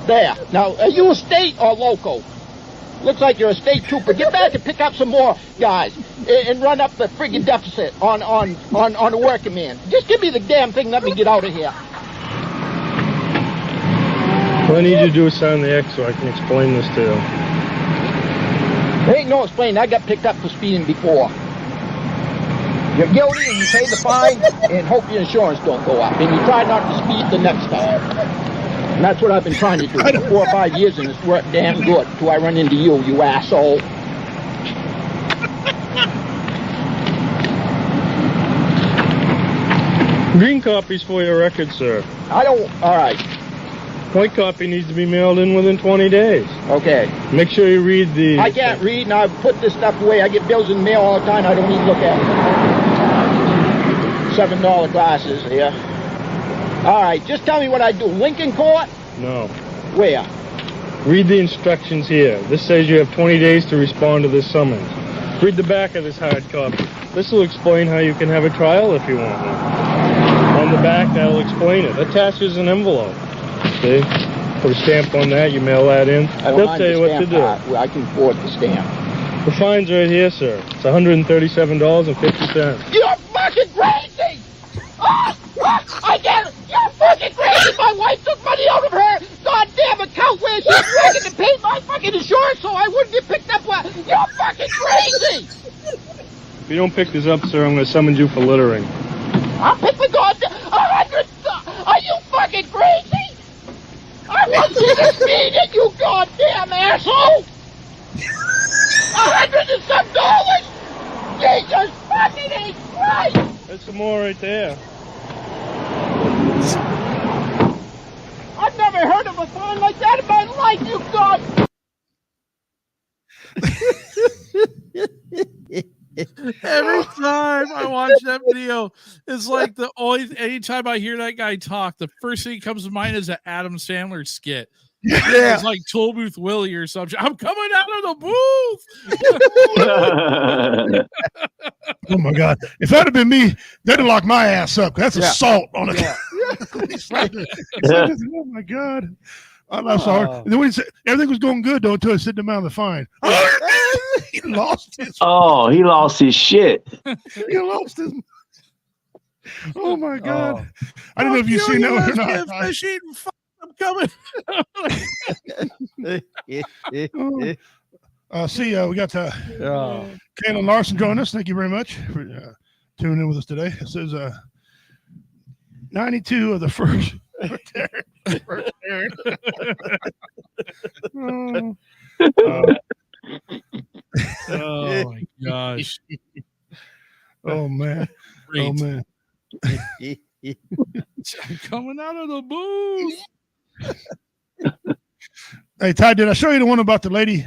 There. Now, are you a state or local? Looks like you're a state trooper. Get back and pick up some more guys and run up the friggin' deficit on the working man. Just give me the damn thing. Let me get out of here. What I need you to do is sign the X so I can explain this to you. There ain't no explaining. I got picked up for speeding before. You're guilty and you pay the fine and hope your insurance don't go up. And you try not to speed the next time. And that's what I've been trying to do for 4 or 5 years, and it's worked damn good till I run into you, you asshole. Green copy's for your record, sir. I don't... All right. White copy needs to be mailed in within 20 days. Okay. Make sure you read the... I can't read, and I've put this stuff away. I get bills in the mail all the time. I don't even look at them. $7 glasses here. All right, just tell me what I do. Lincoln Court? No. Where? Read the instructions here. This says you have 20 days to respond to this summons. Read the back of this hard copy. This will explain how you can have a trial if you want one. On the back, that'll explain it. Attaches an envelope. See? Put a stamp on that, you mail that in. They'll tell you what to do. I can afford the stamp. The fine's right here, sir. It's $137.50. You're fucking crazy! I get it! You're fucking crazy! My wife took money out of her goddamn account where she's working to pay my fucking insurance so I wouldn't get picked up. You're fucking crazy! If you don't pick this up, sir, I'm going to summons you for littering. I'll pick the goddamn 100. Are you fucking crazy? I want you to feed it, you goddamn asshole. $100 and some dollars. Jesus fucking Christ! There's some more right there. I've never heard of a phone like that in my life, you god. Every time I watch that video, it's like anytime I hear that guy talk, the first thing that comes to mind is an Adam Sandler skit. Yeah. It's like Toll Booth Willie or something. I'm coming out of the booth. Oh my God! If that had been me, they'd have locked my ass up. That's assault on it. Oh my God! I'm sorry. And then when he said, everything was going good though until I sent him out of the fine. He lost his. Oh, he lost his shit. He lost his. Oh my God! I don't know if you've seen that one or not. Fish eating. I'm coming. See, we got Kaylin Larson joining us. Thank you very much for tuning in with us today. It says 92 of the first. Oh my gosh. Oh man. Great. Oh man. I'm coming out of the booth. Hey Ty, did I show you the one about the lady?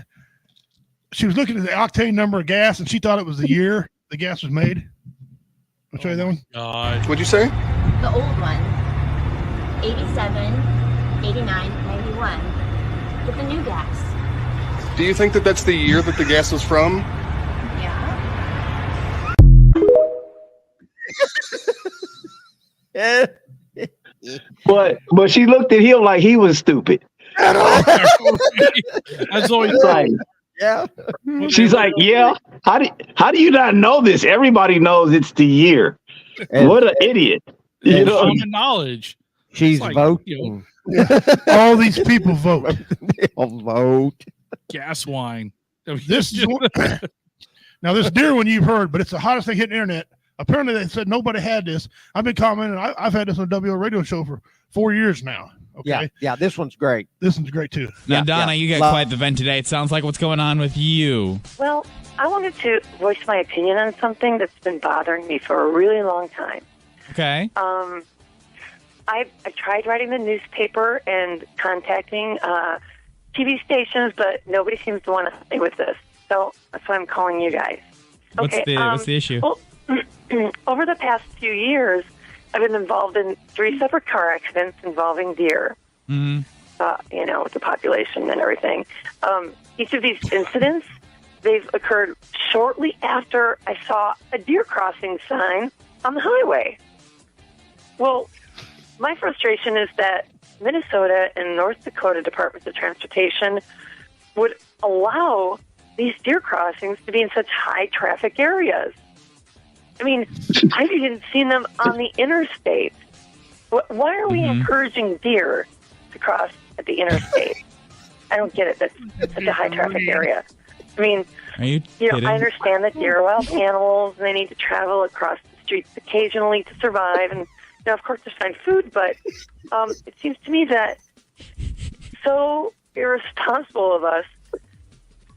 She was looking at the octane number of gas and she thought it was the year the gas was made. I'll show you that one. God. What'd you say? The old one. 87, 89, 91. Get the new gas. Do you think that that's the year that the gas was from? Yeah. But she looked at him like he was stupid. That's always like, yeah. She's like, yeah. How do you not know this? Everybody knows it's the year. What an idiot! You know, common knowledge. She's like, voting. All these people vote. They all vote. Gas wine. This is now this deer one you've heard, but it's the hottest thing hitting the internet. Apparently, they said nobody had this. I've been commenting. I've had this on a WO radio show for 4 years now. Okay. Yeah. This one's great. This one's great too. Now, Donna, you got quite the vent today. It sounds like what's going on with you. Well, I wanted to voice my opinion on something that's been bothering me for a really long time. Okay. I tried writing the newspaper and contacting TV stations, but nobody seems to want to help me with this. So that's why I'm calling you guys. What's the issue? Well, over the past few years, I've been involved in 3 separate car accidents involving deer. Mm-hmm. With the population and everything. Each of these incidents, they've occurred shortly after I saw a deer crossing sign on the highway. Well, my frustration is that Minnesota and North Dakota Departments of Transportation would allow these deer crossings to be in such high traffic areas. I mean, I've even seen them on the interstate. Why are we encouraging deer to cross at the interstate? I don't get it. That's such a high traffic area. I mean, I understand that deer are wild animals and they need to travel across the streets occasionally to survive. And, of course, to find food. But it seems to me that so irresponsible of us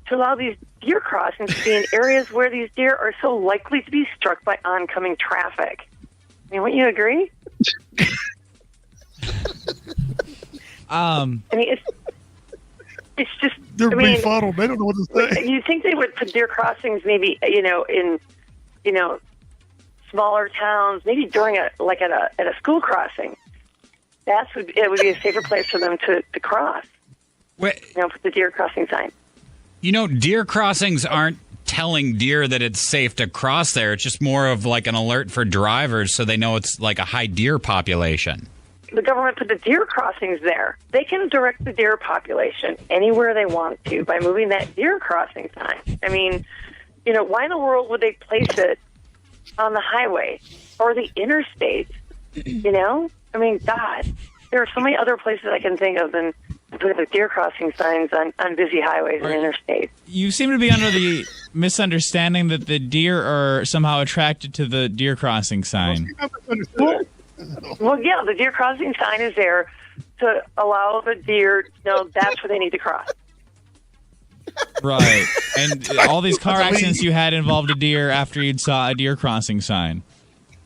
to allow these deer crossings to be in areas where these deer are so likely to be struck by oncoming traffic. I mean, wouldn't you agree? I mean, it's just they're befuddled. They don't know what to say. You think they would put deer crossings maybe in smaller towns, maybe during at a school crossing. It would be a safer place for them to cross. Wait. Put the deer crossing sign. Deer crossings aren't telling deer that it's safe to cross there. It's just more of like an alert for drivers so they know it's like a high deer population. The government put the deer crossings there. They can direct the deer population anywhere they want to by moving that deer crossing sign. I mean, why in the world would they place it on the highway or the interstate? I mean, God, there are so many other places I can think of than put the deer crossing signs on busy highways and interstates. You seem to be under the misunderstanding that the deer are somehow attracted to the deer crossing sign. Well, yeah, the deer crossing sign is there to allow the deer to know that's where they need to cross. Right. And all these car accidents you had involved a deer after you'd saw a deer crossing sign.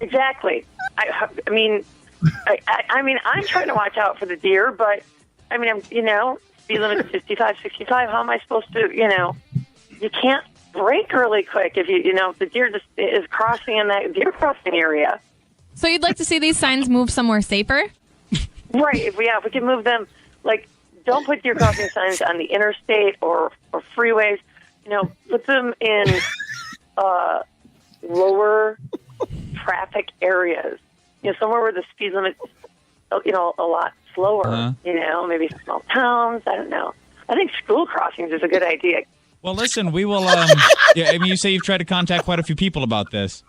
Exactly. I mean, I'm trying to watch out for the deer, but I mean, speed limit 55, 65. How am I supposed to, you can't brake really quick if if the deer just is crossing in that deer crossing area. So you'd like to see these signs move somewhere safer? Right. If we can move them, like, don't put deer crossing signs on the interstate or freeways. Put them in lower traffic areas. Somewhere where the speed limit, a lot slower. Maybe small towns. I don't know. I think school crossings is a good idea. Well, listen, we will. You say you've tried to contact quite a few people about this.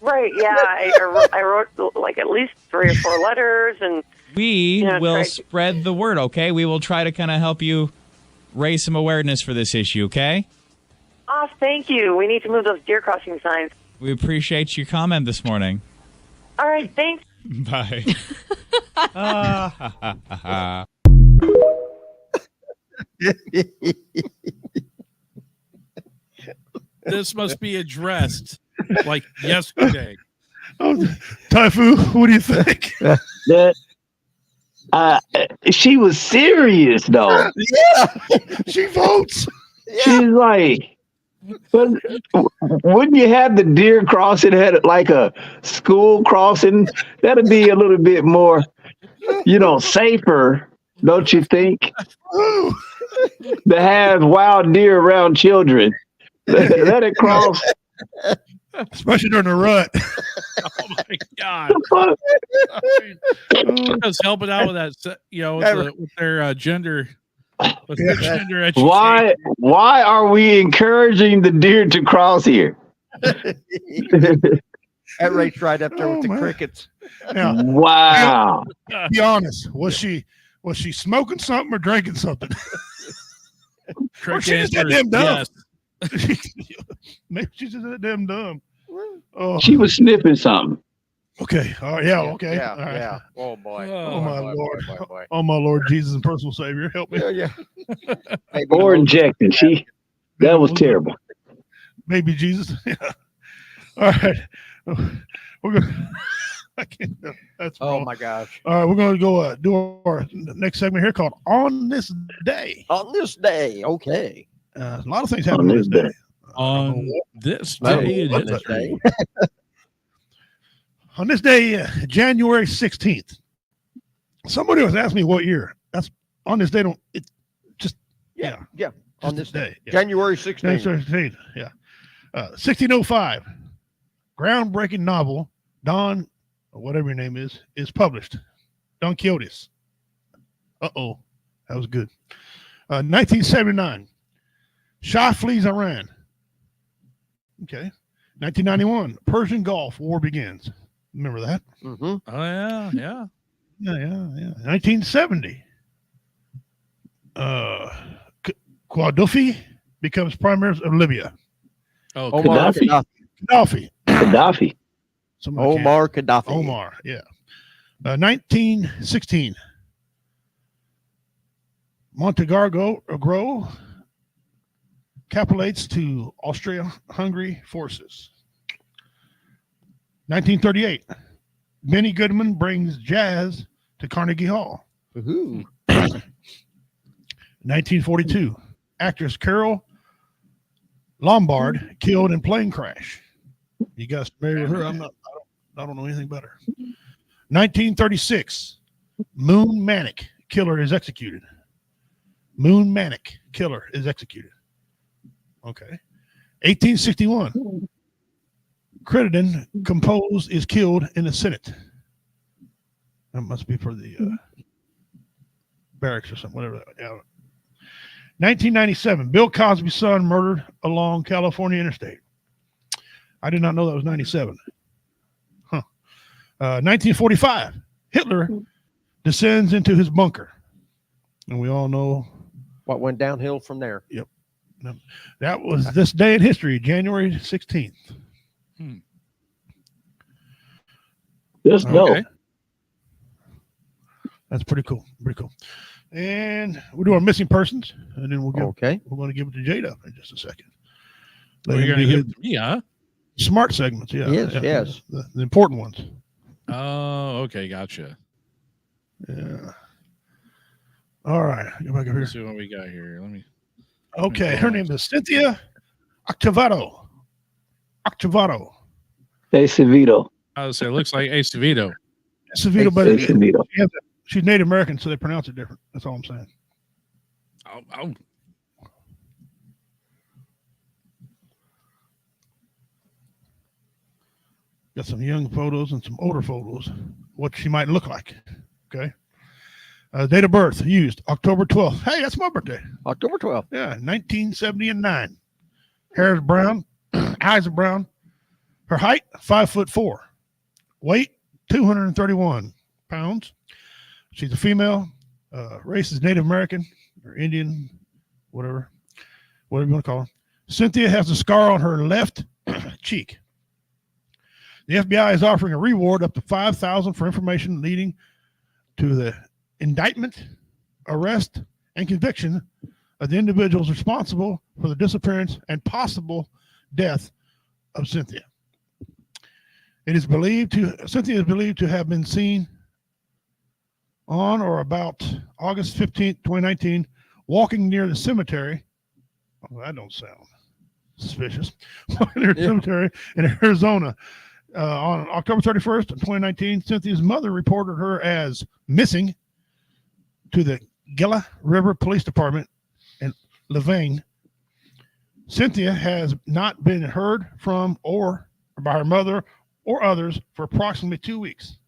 Right. Yeah. I wrote like at least 3 or 4 letters, and we will spread the word. Okay, we will try to kind of help you raise some awareness for this issue. Okay. Oh, thank you. We need to move those deer crossing signs. We appreciate your comment this morning. All right. Thanks. Bye. This must be addressed like yesterday. Tai Fu, what do you think? She was serious, though. Yeah, she votes. Yeah. She's like, but wouldn't you have the deer crossing had like a school crossing? That'd be a little bit more, safer, don't you think? To have wild deer around children. Let it cross. Especially during the rut. Oh my God! Just helping out with that, with their gender. With their gender education. Why are we encouraging the deer to cross here? That race right up there with the crickets. Now, wow. Be honest. Was she smoking something or drinking something? Or she just that damn dumb. Yes. Maybe she's just that damn dumb. She was sniffing something. Okay. All right. Yeah. Okay. Yeah. All right. Yeah. Oh boy. Oh my Lord. Boy. Oh my Lord Jesus and personal Savior, help me. Yeah. Or injecting. That was terrible. Baby Jesus. Yeah. All right. We're gonna. I can't. That's wrong. Oh my gosh. All right. We're gonna go do our next segment here called "On This Day." On this day. Okay. A lot of things happen on this day. On this day. On this day, January 16th. Somebody was asking me what year. That's on this day. Yeah. On this day. Yeah. January 16th. January 16th. Yeah. 1605. Groundbreaking novel, Don, or whatever your name is published. Don Quixote. Uh-oh. That was good. 1979. Shah flees Iran. Okay. 1991. Persian Gulf War begins. Remember that? Mm-hmm. Oh, yeah. Yeah. Yeah. 1970. Gaddafi becomes prime minister of Libya. Oh, Gaddafi. Omar Gaddafi. Omar, yeah. 1916. Montenegro capitulates to Austria-Hungary forces. 1938. Benny Goodman brings jazz to Carnegie Hall. 1942. Actress Carol Lombard killed in plane crash. You guys familiar with her? I don't know anything about her. 1936. Moon Manic killer is executed. Moon Manic killer is executed. Okay. 1861. Crittenden composed is killed in the Senate. That must be for the barracks or something, whatever. Yeah. 1997. Bill Cosby's son murdered along California Interstate. I did not know that was 97. 1945. Hitler descends into his bunker. And we all know what went downhill from there. Yep. That was this day in history, January 16th. That's dope. That's pretty cool. Pretty cool. And we'll do our missing persons, and then we're going to give it to Jada in just a second. You're going to give it to me, huh? Smart segments, yeah. Yes. The important ones. Oh, okay, gotcha. Yeah. All right. Go back over here. Let's see what we got here. Let me. Okay, her name is Cynthia Octavado. Acevedo. I would say it looks like Acevedo. Acevedo, but Acevedo. She's Native American, so they pronounce it different. That's all I'm saying. Oh. Got some young photos and some older photos. What she might look like. Okay. Date of birth used October 12th. Hey, that's my birthday. October 12th. Yeah, 1979. Hair is brown, eyes are brown. Her height 5'4". Weight 231 pounds. She's a female. Race is Native American or Indian, whatever you want to call her. Cynthia has a scar on her left cheek. The FBI is offering a reward up to $5,000 for information leading to the indictment, arrest, and conviction of the individuals responsible for the disappearance and possible death of Cynthia. Cynthia is believed to have been seen on or about August 15th, 2019, walking near the cemetery. Oh, that don't sound suspicious. Walking near the cemetery in Arizona. On October 31st, 2019, Cynthia's mother reported her as missing to the Gila River Police Department in Laverne. Cynthia has not been heard from or by her mother or others for approximately 2 weeks,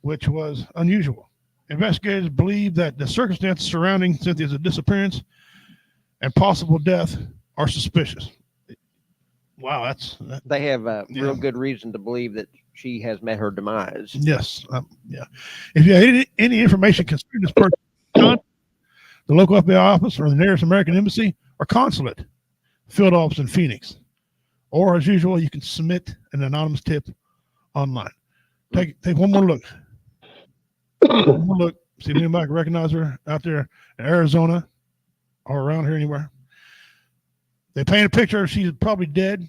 which was unusual. Investigators believe that the circumstances surrounding Cynthia's disappearance and possible death are suspicious. Wow, they have a real good reason to believe that she has met her demise. Yes, yeah. If you have any information concerning this person, contact the local FBI office or the nearest American embassy or consulate, field office in Phoenix. Or as usual, you can submit an anonymous tip online. Take one more look. One more look. See if anybody can recognize her out there in Arizona or around here anywhere. They paint a picture. She's probably dead.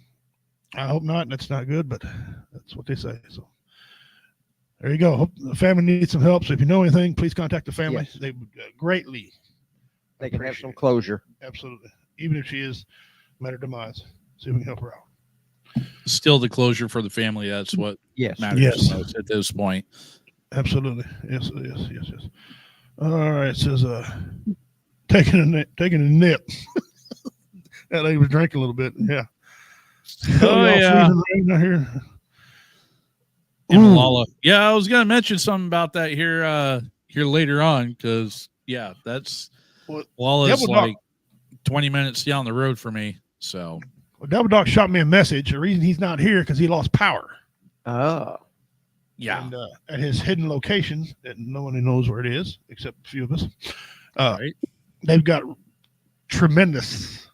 I hope not. That's not good, but that's what they say. So there you go. Hope the family needs some help. So if you know anything, please contact the family. Yes. They would greatly. They can have some closure. Absolutely. Even if she is met her demise. See if we can help her out. Still the closure for the family. That's what matters most at this point. Absolutely. Yes. All right. It says taking a nip. That lady was drinking a little bit. Yeah. Oh, yeah. Right here. Malala. Yeah, I was going to mention something about that here later on because, that's Lala's like 20 minutes down the road for me. So, Devil Dog shot me a message. The reason he's not here because he lost power. Oh. Yeah. And at his hidden location that nobody knows where it is except a few of us. They've got tremendous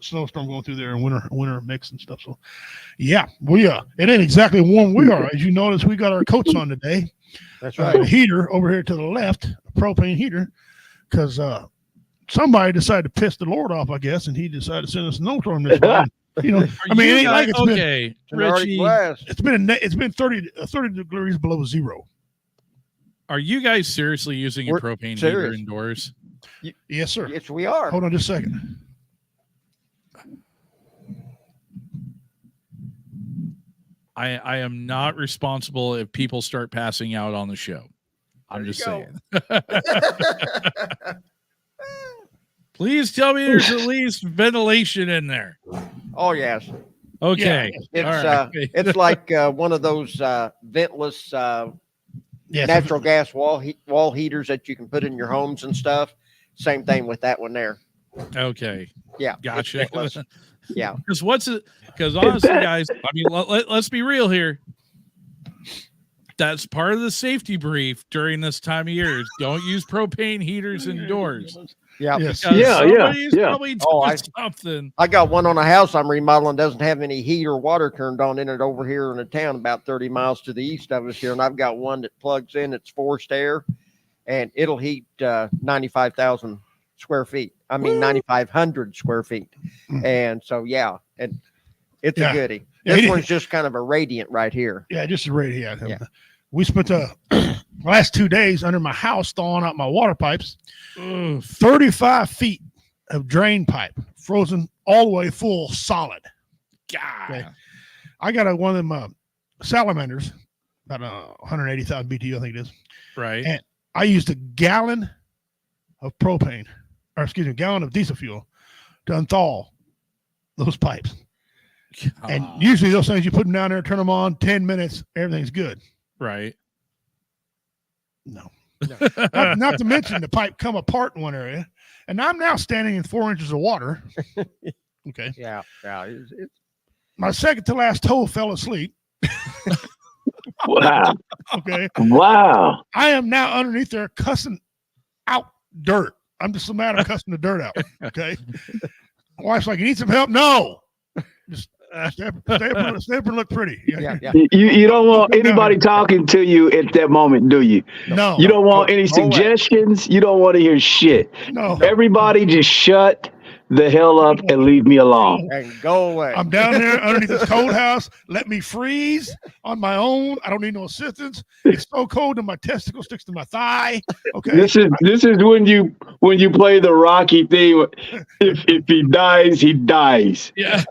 snowstorm going through there and winter mix and stuff. So it ain't exactly warm we are. As you notice, we got our coats on today. That's right. A heater over here to the left, a propane heater, because somebody decided to piss the Lord off, I guess, and he decided to send us a snowstorm this way. It ain't like it's been 30 degrees below zero. Are you guys seriously using a propane heater indoors? Yes, sir. Yes, we are. Hold on just a second. I am not responsible if people start passing out on the show. I'm just saying. Please tell me there's at least ventilation in there. Oh, yes. Okay. Yeah, it's like one of those ventless natural gas wall heaters that you can put in your homes and stuff. Same thing with that one there. Okay. Yeah. Gotcha. Yeah. Because honestly, guys, I mean, let's be real here. That's part of the safety brief during this time of year. Don't use propane heaters indoors. Yeah. Because Somebody's probably doing something. I got one on a house I'm remodeling, doesn't have any heat or water turned on in it over here in a town about 30 miles to the east of us here. And I've got one that plugs in, it's forced air, and it'll heat 95,000 square feet. I mean, 9,500 square feet. And so, yeah, and it's a goodie. This one's just kind of a radiant right here. Yeah, just a radiant. Yeah. We spent the last 2 days under my house thawing out my water pipes. 35 feet of drain pipe, frozen all the way full, solid. God. Okay. I got one of them salamanders, about 180,000 BTU, I think it is. Right. And I used a gallon of propane, or excuse me, a gallon of diesel fuel to unthaw those pipes. And usually those things, you put them down there, turn them on, 10 minutes, everything's good. Right. No. not to mention the pipe come apart in one area. And I'm now standing in 4 inches of water. Okay. Yeah. My second to last toe fell asleep. Wow. Okay. Wow. I am now underneath there cussing out dirt. I'm just a matter of cussing the dirt out. Okay. My wife's like, you need some help? No. Just stay up and look pretty. Yeah. You don't want anybody talking to you at that moment, do you? No. You don't want any suggestions. You don't want to hear shit. No. Everybody just shut the hell up and leave me alone. And go away. I'm down there underneath this cold house. Let me freeze on my own. I don't need no assistance. It's so cold that my testicle sticks to my thigh. Okay. This is when you play the Rocky theme. If he dies, he dies. Yeah.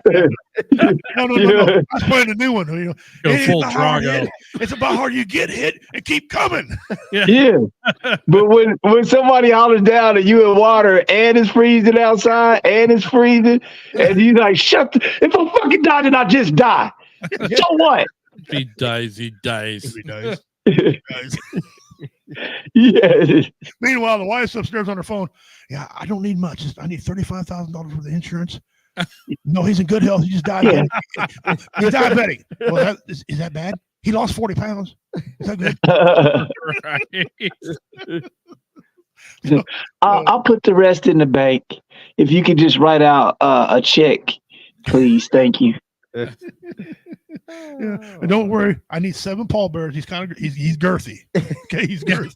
No. I was playing the new one. Go full Drago. It's about how you get hit and keep coming. Yeah. But when somebody hollers down and you in water and it's freezing outside and it's freezing and you like, if I fucking die, then I just die. So what? If he dies, he dies. If he dies. Yeah. Meanwhile, the wife's upstairs on her phone. Yeah, I don't need much. I need $35,000 for the insurance. No, he's in good health. He just died. He's diabetic. Well, is that bad? He lost 40 pounds. Is that good? I'll put the rest in the bank. If you could just write out a check, please. Thank you. Yeah. And don't worry. I need 7 pallbearers. He's he's girthy. Okay, he's girthy.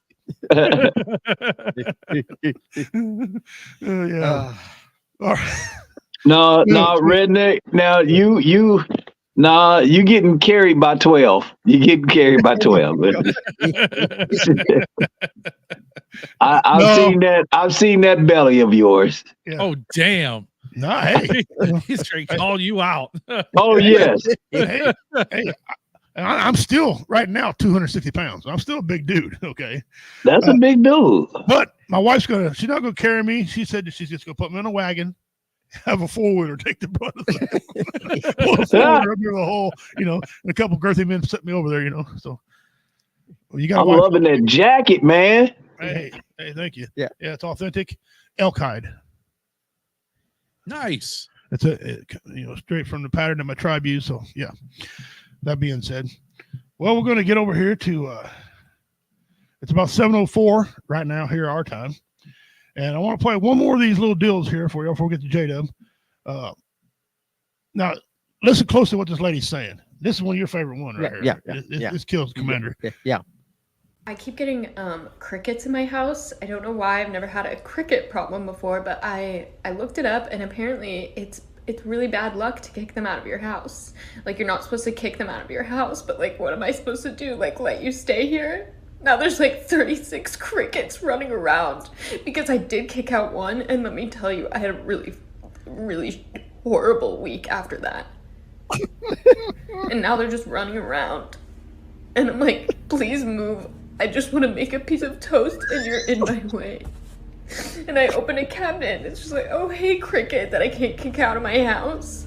Yeah. All right. No, redneck. Now you getting carried by 12. You getting carried by 12. I've seen that belly of yours. Yeah. Oh damn! No, hey, he's trying to call you out. Oh yes. Hey, I'm still right now 260 pounds. I'm still a big dude. Okay, that's a big dude. But my wife's she's not gonna carry me. She said that she's just gonna put me in a wagon. Have a 4-wheeler, take the brunt of that. Pull a 4-wheeler up near the hole, and a couple girthy men set me over there, So you got. I'm loving that jacket, man. Hey, thank you. Yeah, it's authentic elk hide. Nice. It's straight from the pattern that my tribe used. So yeah. That being said, well, we're going to get over here to. It's about 7:04 right now here our time. And I want to play one more of these little deals here for you before we get to J-Dub. Now, listen closely to what this lady's saying. This is one of your favorite ones right here. This kills the commander. Yeah. I keep getting crickets in my house. I don't know why. I've never had a cricket problem before, but I looked it up, and apparently it's really bad luck to kick them out of your house. Like, you're not supposed to kick them out of your house, but, like, what am I supposed to do? Like, let you stay here? Now there's like 36 crickets running around because I did kick out one, and let me tell you, I had a really, really horrible week after that. And now they're just running around. And I'm like, please move. I just want to make a piece of toast and you're in my way. And I open a cabinet and it's just like, oh, hey, cricket that I can't kick out of my house.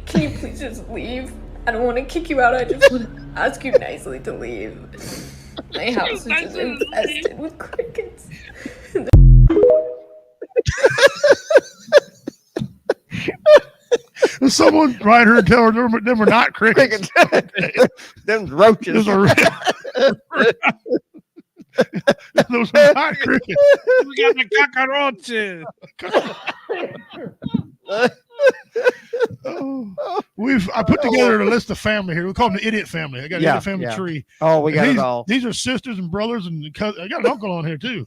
Can you please just leave? I don't want to kick you out. I just want to ask you nicely to leave. My house is just infested with crickets. Someone write her and tell her them were not crickets. Them roaches. Those are hot crickets. We got the cockroaches. I put together a list of family here. We call them the idiot family. I got an idiot family tree. Oh, we got it all. These are sisters and brothers and cousins. I got an uncle on here too.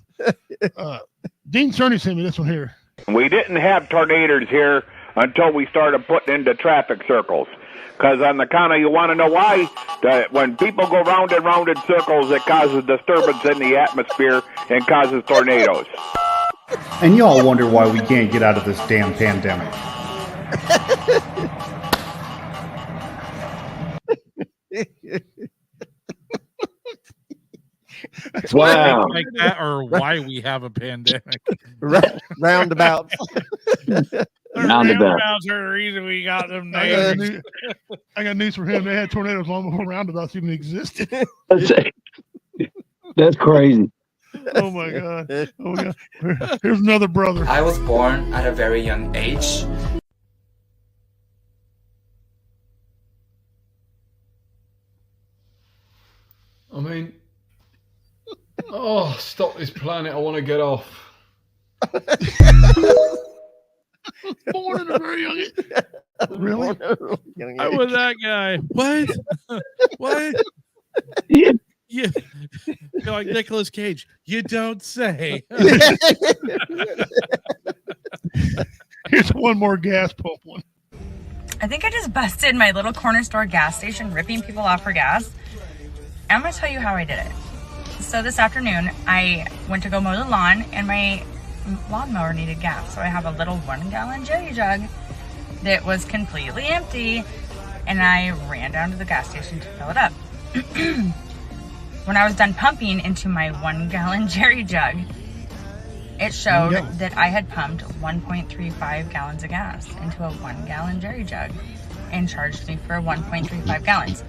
Dean Cerny sent me this one here. We didn't have tornadoes here until we started putting into traffic circles. Because on the count of, you want to know why? That when people go round and round in circles, it causes disturbance in the atmosphere and causes tornadoes. And y'all wonder why we can't get out of this damn pandemic. Wow. Like that, or why we have a pandemic. Roundabouts. Roundabouts are the reason we got them names. I got news for him. They had tornadoes long before roundabouts even existed. That's crazy. Oh my God. Oh my God. Here's another brother. I was born at a very young age. I mean, oh, stop this planet. I want to get off. Born in a very young age. Really? I was that guy. What? What? Yeah. Yeah. You're like Nicolas Cage. You don't say. Here's one more gas pump one. I think I just busted my little corner store gas station ripping people off for gas. I'm going to tell you how I did it. So this afternoon, I went to go mow the lawn, and my lawnmower needed gas. So I have a little 1-gallon jerry jug that was completely empty, and I ran down to the gas station to fill it up. When I was done pumping into my 1-gallon jerry jug, it showed that I had pumped 1.35 gallons of gas into a 1-gallon jerry jug and charged me for 1.35 gallons.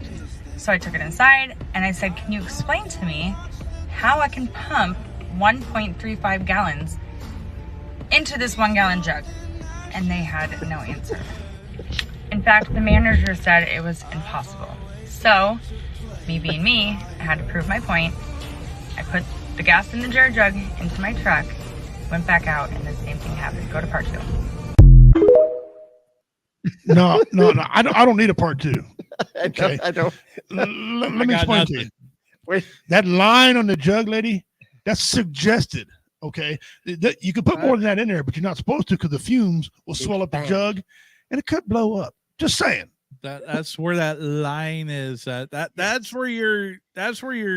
So I took it inside and I said, can you explain to me how I can pump 1.35 gallons into this 1-gallon jug? And they had no answer. In fact, the manager said it was impossible. So, me being me, I had to prove my point. I put the gas in the jerry jug into my truck, went back out, and the same thing happened. Go to part 2. No. I don't need a part 2. Okay. I don't. Let me explain to you. Wait. That line on the jug, lady, that's suggested. Okay. You can put more than that in there, but you're not supposed to, because the fumes will swell up the jug and it could blow up. Just saying. That's where that line is. That's where your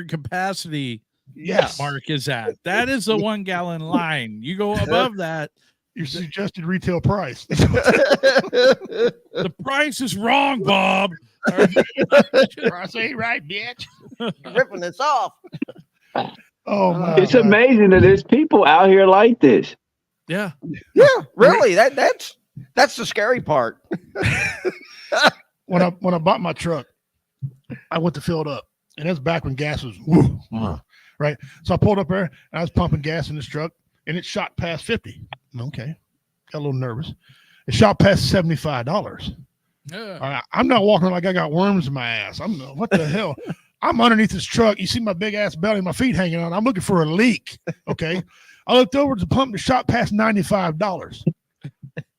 capacity mark is at. That is the 1-gallon line. You go above that, your suggested retail price. The price is wrong, Bob. Price ain't right, bitch. You're ripping this off. Oh my It's amazing that there's people out here like this. Yeah. Yeah, really. That's the scary part. When I bought my truck, I went to fill it up, and that's back when gas was right. So I pulled up there, and I was pumping gas in this truck, and it shot past 50. Okay, got a little nervous. It shot past $75. I'm not walking like I got worms in my ass. What the hell? I'm underneath this truck. You see my big ass belly, my feet hanging on. I'm looking for a leak. Okay, I looked over to the pump, and it shot past $95.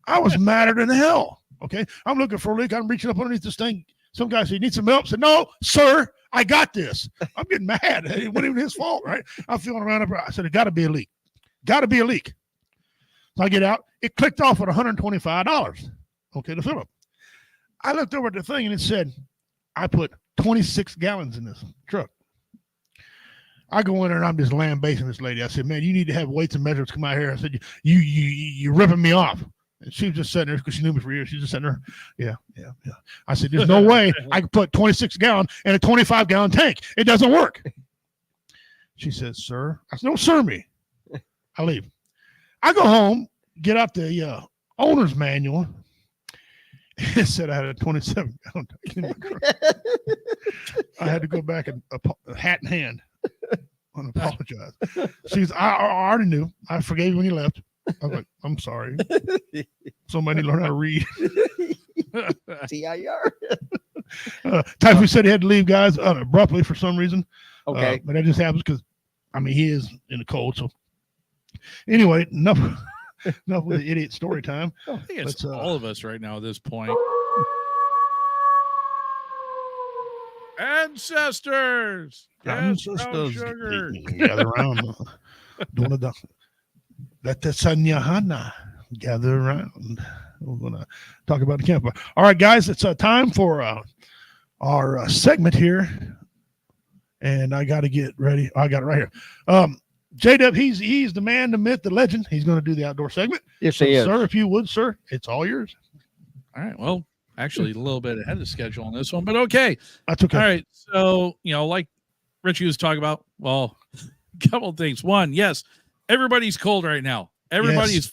I was madder than hell. Okay, I'm looking for a leak. I'm reaching up underneath this thing. Some guy said, "You need some help?" I said, "No, sir, I got this." I'm getting mad. It wasn't even his fault, right? I'm feeling around. I said, "It got to be a leak. Got to be a leak." So I get out. It clicked off at $125. Okay, to fill up. I looked over at the thing and it said, I put 26 gallons in this truck. I go in there and I'm just lambasting this lady. I said, "Man, you need to have weights and measures come out here." I said, you're ripping me off. And she was just sitting there because she knew me for years. She's just sitting there. Yeah. I said, "There's no way I can put 26 gallon in a 25-gallon tank. It doesn't work." She says, "Sir." I said, "Don't sir me." I leave. I go home, get out the owner's manual. It said I had a 27-gallon tank in my truck. I had to go back and hat in hand and apologize. She's, I already knew. I forgave you when you left. I was like, "I'm sorry." Somebody learn how to read. TIR. Tai Fu said he had to leave, guys, abruptly for some reason. Okay. But that just happens because, I mean, he is in the cold. So anyway, enough with the idiot story time. I think it's all of us right now at this point. Ancestors, yes, brown sugar. Gather around. Let the Sanyahana gather around. We're going to talk about the campfire. All right, guys, it's time for our segment here. And I got to get ready. I got it right here. J-Dub, he's the man, the myth, the legend. He's going to do the outdoor segment. Yes, he is. Sir, if you would, sir, it's all yours. All right. Well, actually, a little bit ahead of schedule on this one, but okay. That's okay. All right. So, like Richie was talking about, well, a couple of things. One, yes, everybody's cold right now. Everybody's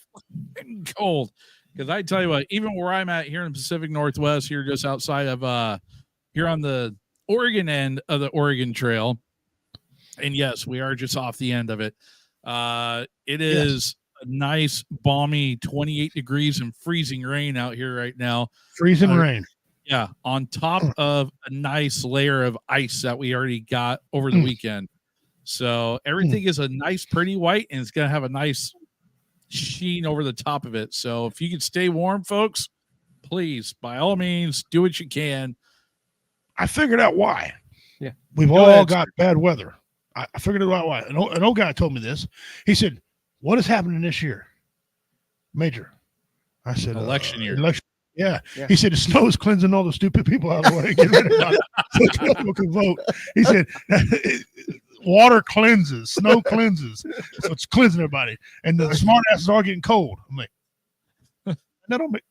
cold. Because I tell you what, even where I'm at here in the Pacific Northwest, here just outside of here on the Oregon end of the Oregon Trail, and yes, we are just off the end of it. It is a nice, balmy 28 degrees and freezing rain out here right now. Freezing rain. Yeah, on top of a nice layer of ice that we already got over the weekend. So everything is a nice, pretty white, and it's going to have a nice sheen over the top of it. So if you can stay warm, folks, please, by all means, do what you can. I figured out why. Yeah. We've all got bad weather. I figured out why. An old guy told me this. He said, what is happening this year? Major. I said, election year. Yeah. He said, the snow is cleansing all the stupid people out of the way. Get rid of it so people can vote. He said, water cleanses, snow cleanses. So it's cleansing everybody. And the smart asses are getting cold. I'm like, that don't make,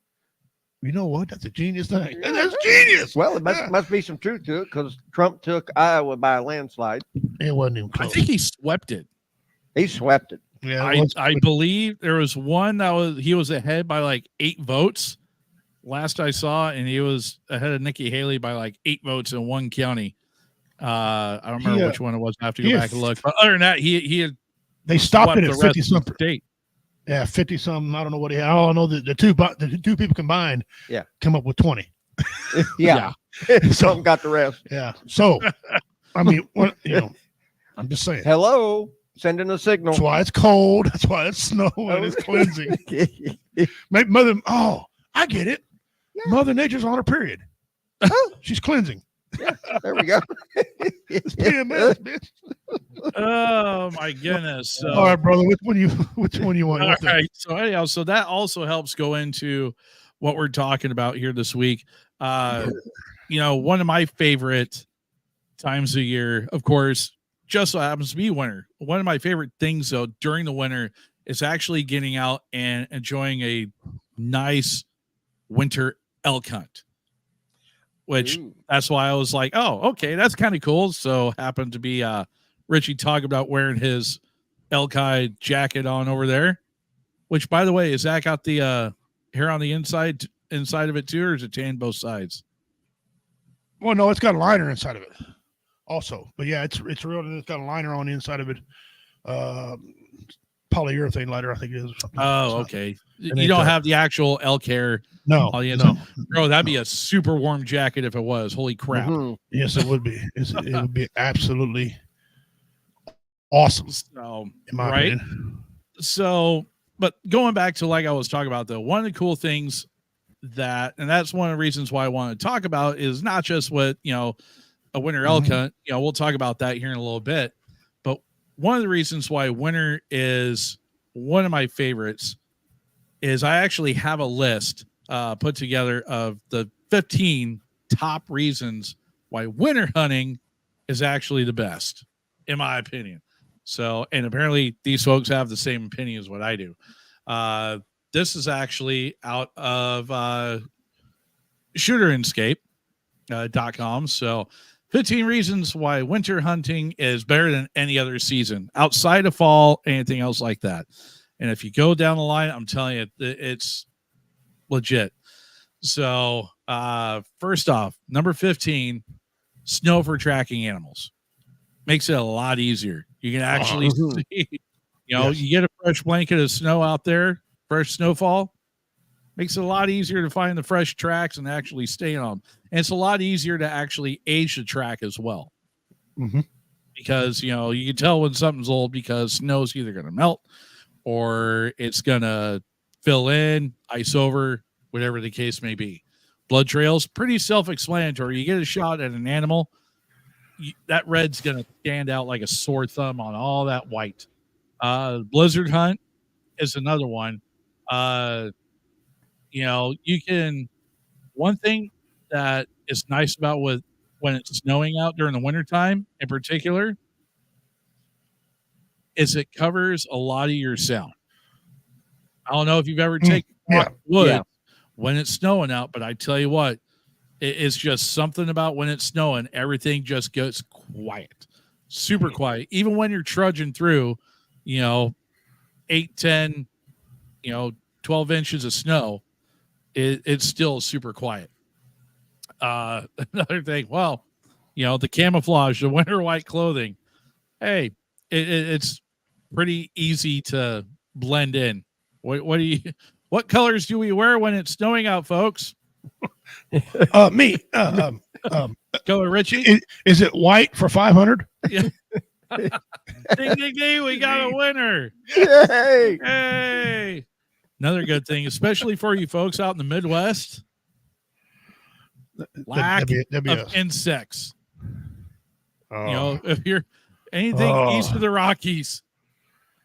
you know what? That's a genius thing. That's genius. Well, it must be some truth to it because Trump took Iowa by a landslide. It wasn't even close. I think he swept it. He swept it. Yeah, I believe there was one he was ahead by like 8 votes last I saw, and he was ahead of Nikki Haley by like 8 votes in one county. I don't remember which one it was. I have to go back and look. But other than that, they stopped it at 50 something. State. Yeah, 50 something. I don't know what he had. All I know that the two people combined come up with 20. Yeah. Something got the rest. Yeah. So, I mean, I'm just saying. Hello. Sending a signal. That's why it's cold. That's why it's snow and it's cleansing. I get it. Yeah. Mother Nature's on her period. She's cleansing. Yeah, there we go. It's PMS, bitch. Oh my goodness. So, all right, brother. Which one you want? All right. So anyhow, so that also helps go into what we're talking about here this week. One of my favorite times of year, of course, just so happens to be winter. One of my favorite things though during the winter is actually getting out and enjoying a nice winter elk hunt. Which that's why I was like, oh, okay, that's kind of cool. So happened to be Richie talking about wearing his elk hide jacket on over there. Which, by the way, is that got the hair on the inside of it too, or is it tan both sides? Well, no, it's got a liner inside of it, also. But yeah, it's real. It's got a liner on the inside of it. Polyurethane liner, I think it is. Oh, okay. You don't have the actual elk hair. No, Bro, that'd be a super warm jacket if it was. Holy crap! Mm-hmm. Yes, it would be. It would be absolutely awesome. So, in my opinion. So, but going back to like I was talking about though, one of the cool things and that's one of the reasons why I want to talk about is not just what a winter elk hunt. We'll talk about that here in a little bit. But one of the reasons why winter is one of my favorites is I actually have a list put together of the 15 top reasons why winter hunting is actually the best, in my opinion. So, and apparently these folks have the same opinion as what I do. This is actually out of shooterinscape.com. So 15 reasons why winter hunting is better than any other season outside of fall, anything else like that. And if you go down the line, I'm telling you, it's legit. So first off, number 15, snow for tracking animals. Makes it a lot easier. You can actually see, you get a fresh blanket of snow out there, fresh snowfall. Makes it a lot easier to find the fresh tracks and actually stay on them. And it's a lot easier to actually age the track as well. Mm-hmm. because, you know, you can tell when something's old because snow's either going to melt or it's going to fill in, ice over, whatever the case may be. Blood trails, pretty self-explanatory. You get a shot at an animal, that red's going to stand out like a sore thumb on all that white. Blizzard hunt is another one. You know, you can, one thing that is nice about when it's snowing out during the wintertime in particular is it covers a lot of your sound. I don't know if you've ever taken wood when it's snowing out, but I tell you what, it's just something about when it's snowing, everything just gets quiet, super quiet. Even when you're trudging through, you know, 8, 10, 12 inches of snow, it's still super quiet. Another thing, well, the camouflage, the winter white clothing, hey, it's pretty easy to blend in. What colors do we wear when it's snowing out, folks? Me. Color Richie. Is it white for 500? Yeah. Ding, ding, ding, we got a winner. Yay. Hey. Another good thing, especially for you folks out in the Midwest, lack of insects. If you're anything east of the Rockies,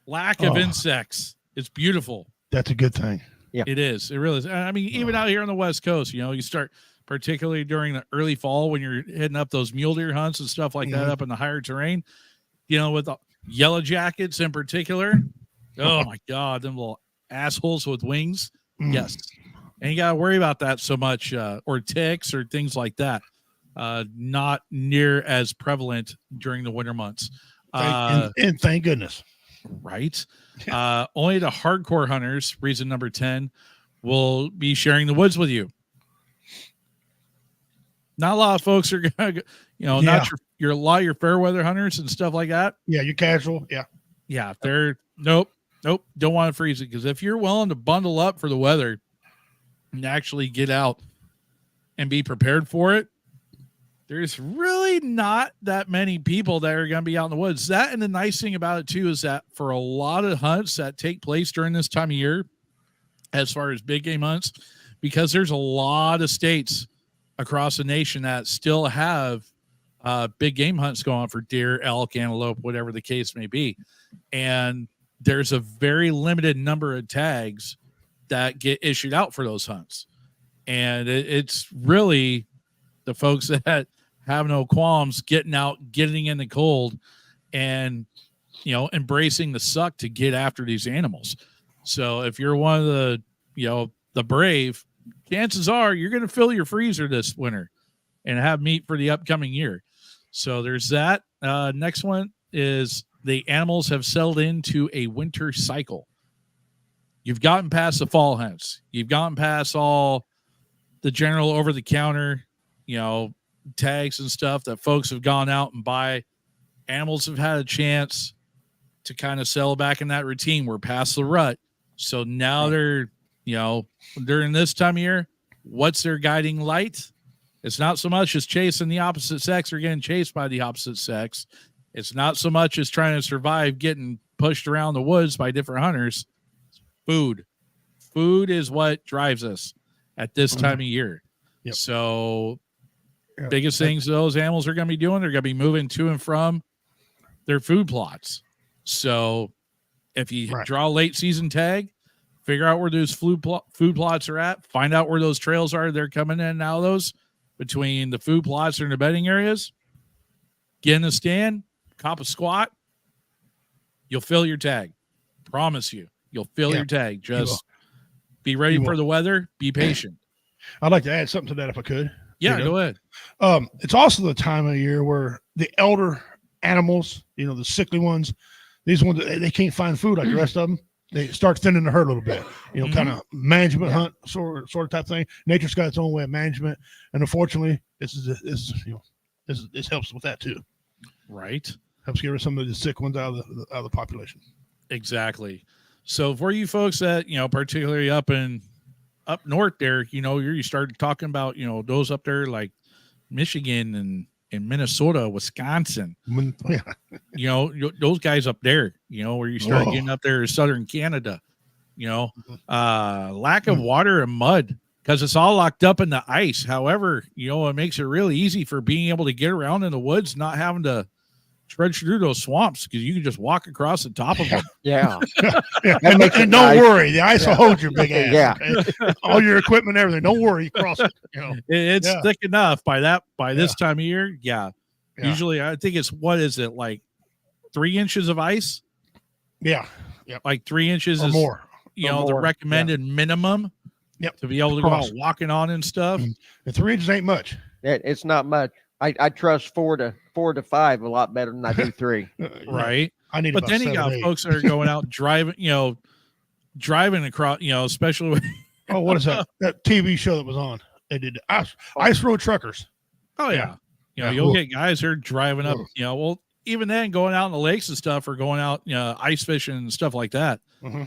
lack of insects. It's beautiful. That's a good thing. Yeah, it is. It really is. I mean, even out here on the West Coast, you start particularly during the early fall when you're heading up those mule deer hunts and stuff like that up in the higher terrain, with the yellow jackets in particular. Oh my God, them little assholes with wings. Yes. And you got to worry about that so much, or ticks or things like that. Not near as prevalent during the winter months. And thank goodness. Right. Only the hardcore hunters, reason number 10, will be sharing the woods with you. Not a lot of folks are going to, not a lot of your fair weather hunters and stuff like that. Yeah, you're casual. Yeah. Yeah. They're, nope. Don't want to freeze it. Because if you're willing to bundle up for the weather and actually get out and be prepared for it, there's really not that many people that are going to be out in the woods. That, and the nice thing about it too is that for a lot of hunts that take place during this time of year, as far as big game hunts, because there's a lot of states across the nation that still have big game hunts going on for deer, elk, antelope, whatever the case may be. And there's a very limited number of tags that get issued out for those hunts. And it's really the folks that have no qualms getting out, getting in the cold, and embracing the suck to get after these animals. So if you're one of the brave, chances are you're going to fill your freezer this winter and have meat for the upcoming year. So there's that. Next one is the animals have settled into a winter cycle. You've gotten past the fall hunts. You've gotten past all the general over-the-counter, tags and stuff that folks have gone out and buy. Animals have had a chance to kind of settle back in that routine. We're past the rut. So now they're, during this time of year, what's their guiding light? It's not so much as chasing the opposite sex or getting chased by the opposite sex. It's not so much as trying to survive getting pushed around the woods by different hunters. Food. Food is what drives us at this time of year. Yep. So biggest things those animals are going to be doing, they're going to be moving to and from their food plots. So if you draw a late season tag, figure out where those food plots are at, find out where those trails are. They're coming in and out of those between the food plots and the bedding areas. Get in the stand, cop a squat. You'll fill your tag. Promise you. You'll fill your tag. Just be ready for the weather. Be patient. I'd like to add something to that if I could. Yeah, go ahead. It's also the time of year where the elder animals, the sickly ones, these ones, they can't find food like the rest of them. They start thinning the herd a little bit, kind of management hunt sort of type thing. Nature's got its own way of management. And unfortunately, this helps with that too. Right. Helps get rid of some of the sick ones out of the population. Exactly. So for you folks that, particularly up north there, you started talking about, those up there like Michigan and in Minnesota, Wisconsin. Yeah. You know, those guys up there, you know, where you start getting up there in southern Canada, you know, lack of water and mud because it's all locked up in the ice. However, you know, it makes it really easy for being able to get around in the woods, not having to trudge through those swamps because you can just walk across the top of them. Yeah. And don't worry, the ice will hold your big ass. Yeah. Okay? All your equipment, everything. Don't worry, you cross it. You know. It's thick enough by this time of year. Yeah. Usually, I think it's what is it like 3 inches of ice? Yeah. Yep. Like 3 inches or is more. You know, the recommended minimum. Yep. To be able to go out walking on and stuff. And 3 inches ain't much. It's not much. I trust 4 to 5 a lot better than I do 3. Right. I need but then you got folks that are going out driving, you know, driving across, you know, especially with what is that TV show that was on? They did ice road truckers. Oh yeah. You know, you'll get guys who are driving up, you know, well, even then going out in the lakes and stuff or going out, you know, ice fishing and stuff like that. Mm-hmm.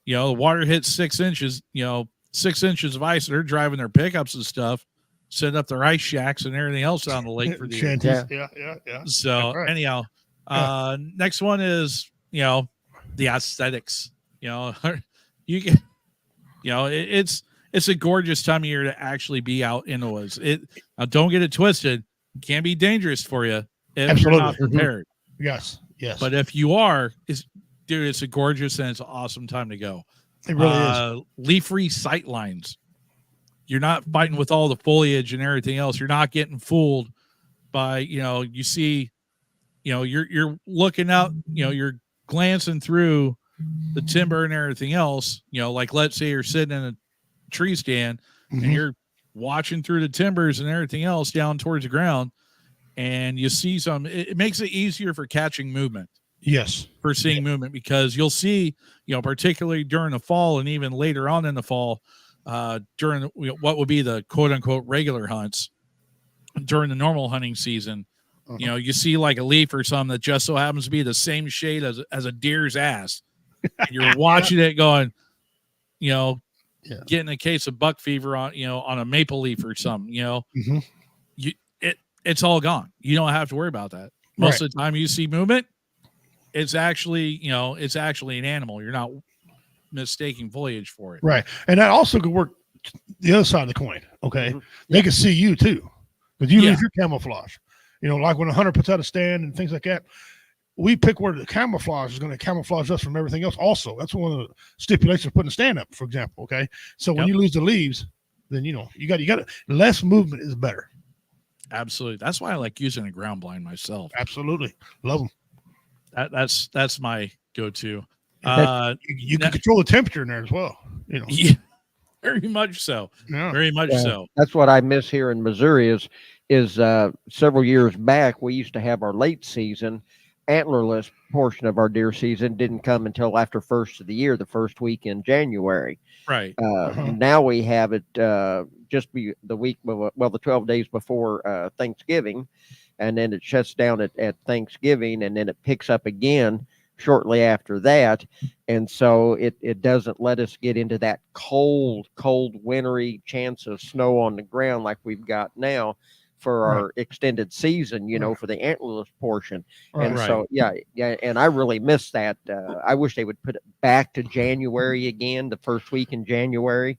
You know, the water hits 6 inches, you know, 6 inches of ice. They're driving their pickups and stuff, setting up their ice shacks and everything else on the lake for the year. Yeah. So anyhow, next one is, you know, the aesthetics. You know, you can, you know, it's a gorgeous time of year to actually be out in the woods. Now don't get it twisted. It can be dangerous for you if you're not prepared. Yes. But if you are, it's a gorgeous and it's an awesome time to go. It really is. Leaf-free sight lines. You're not fighting with all the foliage and everything else. You're not getting fooled by, you know, you see, you know, you're looking out, you know, you're glancing through the timber and everything else, you know, like let's say you're sitting in a tree stand and you're watching through the timbers and everything else down towards the ground and you see it makes it easier for catching movement. Yes. For seeing movement because you'll see, you know, particularly during the fall and even later on in the fall, during what would be the quote unquote regular hunts during the normal hunting season, you know, you see like a leaf or something that just so happens to be the same shade as a deer's ass. And you're watching it going, you know, getting a case of buck fever on, you know, on a maple leaf or something, you know, it's all gone. You don't have to worry about that. Most of the time you see movement, it's actually, you know, it's actually an animal. You're not mistaking foliage for it. Right. And that also could work the other side of the coin. Okay. They can see you too. Because you lose your camouflage. You know, like when a hunter puts out a stand and things like that, we pick where the camouflage is going to camouflage us from everything else. Also, that's one of the stipulations of putting a stand up, for example. Okay. So when you lose the leaves, then, you know, you got less movement is better. Absolutely. That's why I like using a ground blind myself. Absolutely. Love them. That's my go-to. You can control the temperature in there as well. You know, very much so. Yeah. Very much so. That's what I miss here in Missouri is several years back we used to have our late season antlerless portion of our deer season didn't come until after first of the year, the first week in January. Right. Now we have it just be the week, the 12 days before Thanksgiving, and then it shuts down at Thanksgiving, and then it picks up again shortly after that. And so it doesn't let us get into that cold, wintry chance of snow on the ground like we've got now for our extended season, you know, for the antlerless portion. And so, yeah. And I really miss that. I wish they would put it back to January again, the first week in January,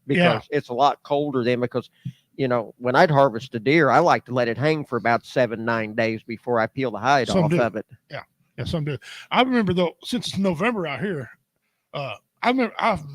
because it's a lot colder then because, you know, when I'd harvest a deer, I like to let it hang for about 7-9 days before I peel the hide off of it. Yeah. Yeah, some do. I remember though, since it's November out here, I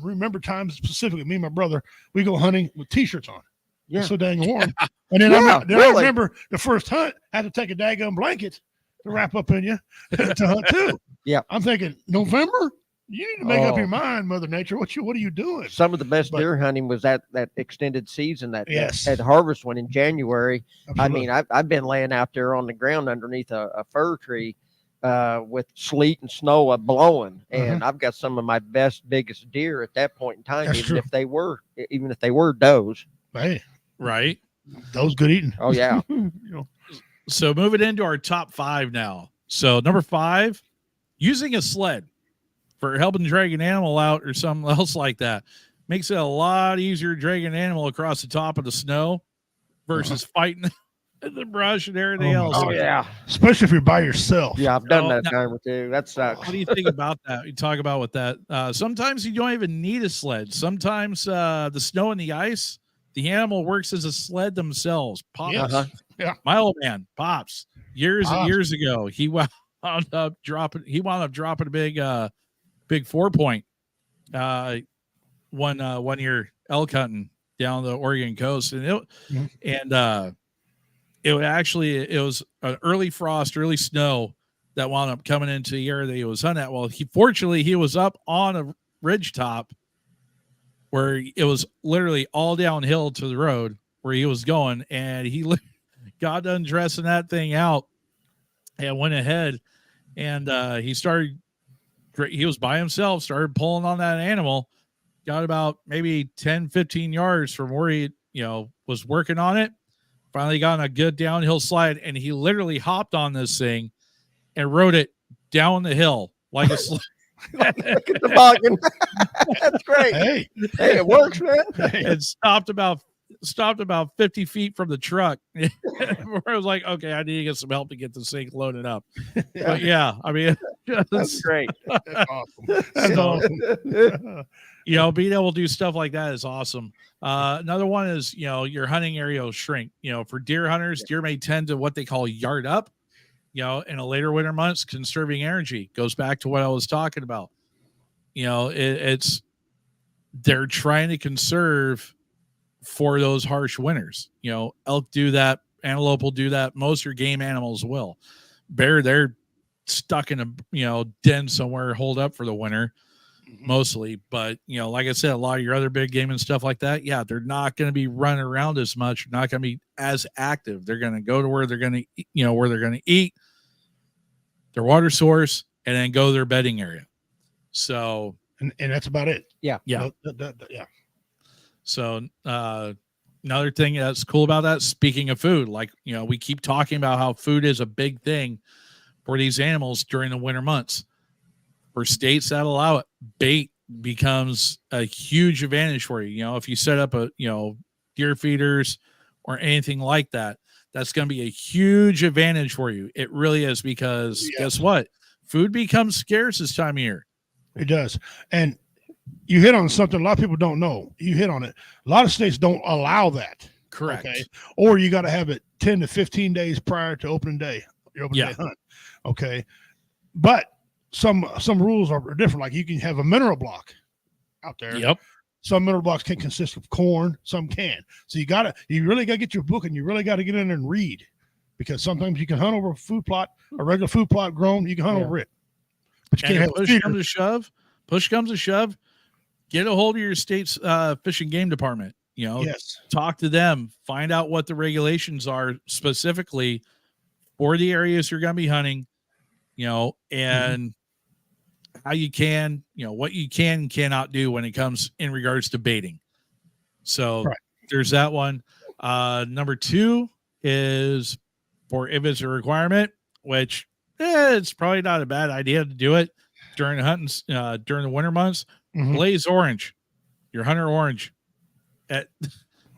remember times specifically, me and my brother, we go hunting with t-shirts on. Yeah. It's so dang warm. And then, I remember the first hunt, I had to take a daggum blanket to wrap up in you to hunt too. Yeah. I'm thinking, November? You need to make up your mind, Mother Nature. What are you doing? Some of the best deer hunting was that extended season, that harvest one in January. Absolutely. I mean, I've been laying out there on the ground underneath a fir tree with sleet and snow blowing, and I've got some of my best, biggest deer at that point in time, even if they were does. Hey, right? Those good eating. Oh yeah. You know. So moving into our top 5 now. So number 5, using a sled for helping drag an animal out or something else like that makes it a lot easier to drag an animal across the top of the snow versus fighting the brush and everything else. Oh yeah, especially if you're by yourself. Yeah, I've done that time or two. That sucks. What do you think about that? You talk about with that. Sometimes you don't even need a sled. Sometimes the snow and the ice, the animal works as a sled themselves. Pops, yeah. My old man, Pops, years and years ago, he wound up dropping a big 4-point one year elk hunting down the Oregon coast, and it was an early frost, early snow that wound up coming into the area that he was hunting at. Well, he was up on a ridge top where it was literally all downhill to the road where he was going, and he got done dressing that thing out and went ahead and he was by himself, started pulling on that animal, got about maybe 10, 15 yards from where he, was working on it. Finally got on a good downhill slide, and he literally hopped on this thing and rode it down the hill like a sled. Look at the toboggan. That's great. Hey, it works, man. And stopped about 50 feet from the truck. Where I was like, okay, I need to get some help to get this thing loaded up. But yeah, I mean, that's great. That's awesome. That's awesome. Being able to do stuff like that is awesome. Another one is, your hunting area will shrink. For deer hunters, deer may tend to what they call yard up, in a later winter months, conserving energy. Goes back to what I was talking about. They're trying to conserve for those harsh winters. Elk do that, antelope will do that. Most of your game animals will. Bear, they're stuck in a den somewhere, holed up for the winter. Mostly, but like I said, a lot of your other big game and stuff like that, they're not going to be running around as much, not going to be as active. They're going to go to where they're going to where they're going to eat, their water source, and then go to their bedding area. So and that's about it. Yeah. Yeah. So another thing that's cool about that, speaking of food, like we keep talking about how food is a big thing for these animals during the winter months. For states that allow it, bait becomes a huge advantage for you. If you set up deer feeders or anything like that, that's going to be a huge advantage for you. It really is, because guess what? Food becomes scarce this time of year. It does. And you hit on something a lot of people don't know. You hit on it. A lot of states don't allow that. Correct. Okay. Or you got to have it 10 to 15 days prior to opening day, your opening day hunt. Okay. But some rules are different. Like you can have a mineral block out there. Yep. Some mineral blocks can consist of corn, some can. So you really got to get your book, and you really got to get in there and read, because sometimes you can hunt over a food plot, a regular food plot grown, you can hunt over it. But you can't have push comes to shove, get a hold of your state's fish and game department. Talk to them, find out what the regulations are specifically for the areas you're going to be hunting, and how you can, what you can and cannot do when it comes in regards to baiting. So there's that one. Number 2 is for if it's a requirement, which it's probably not a bad idea to do it during the hunting, during the winter months. Blaze orange, your hunter orange.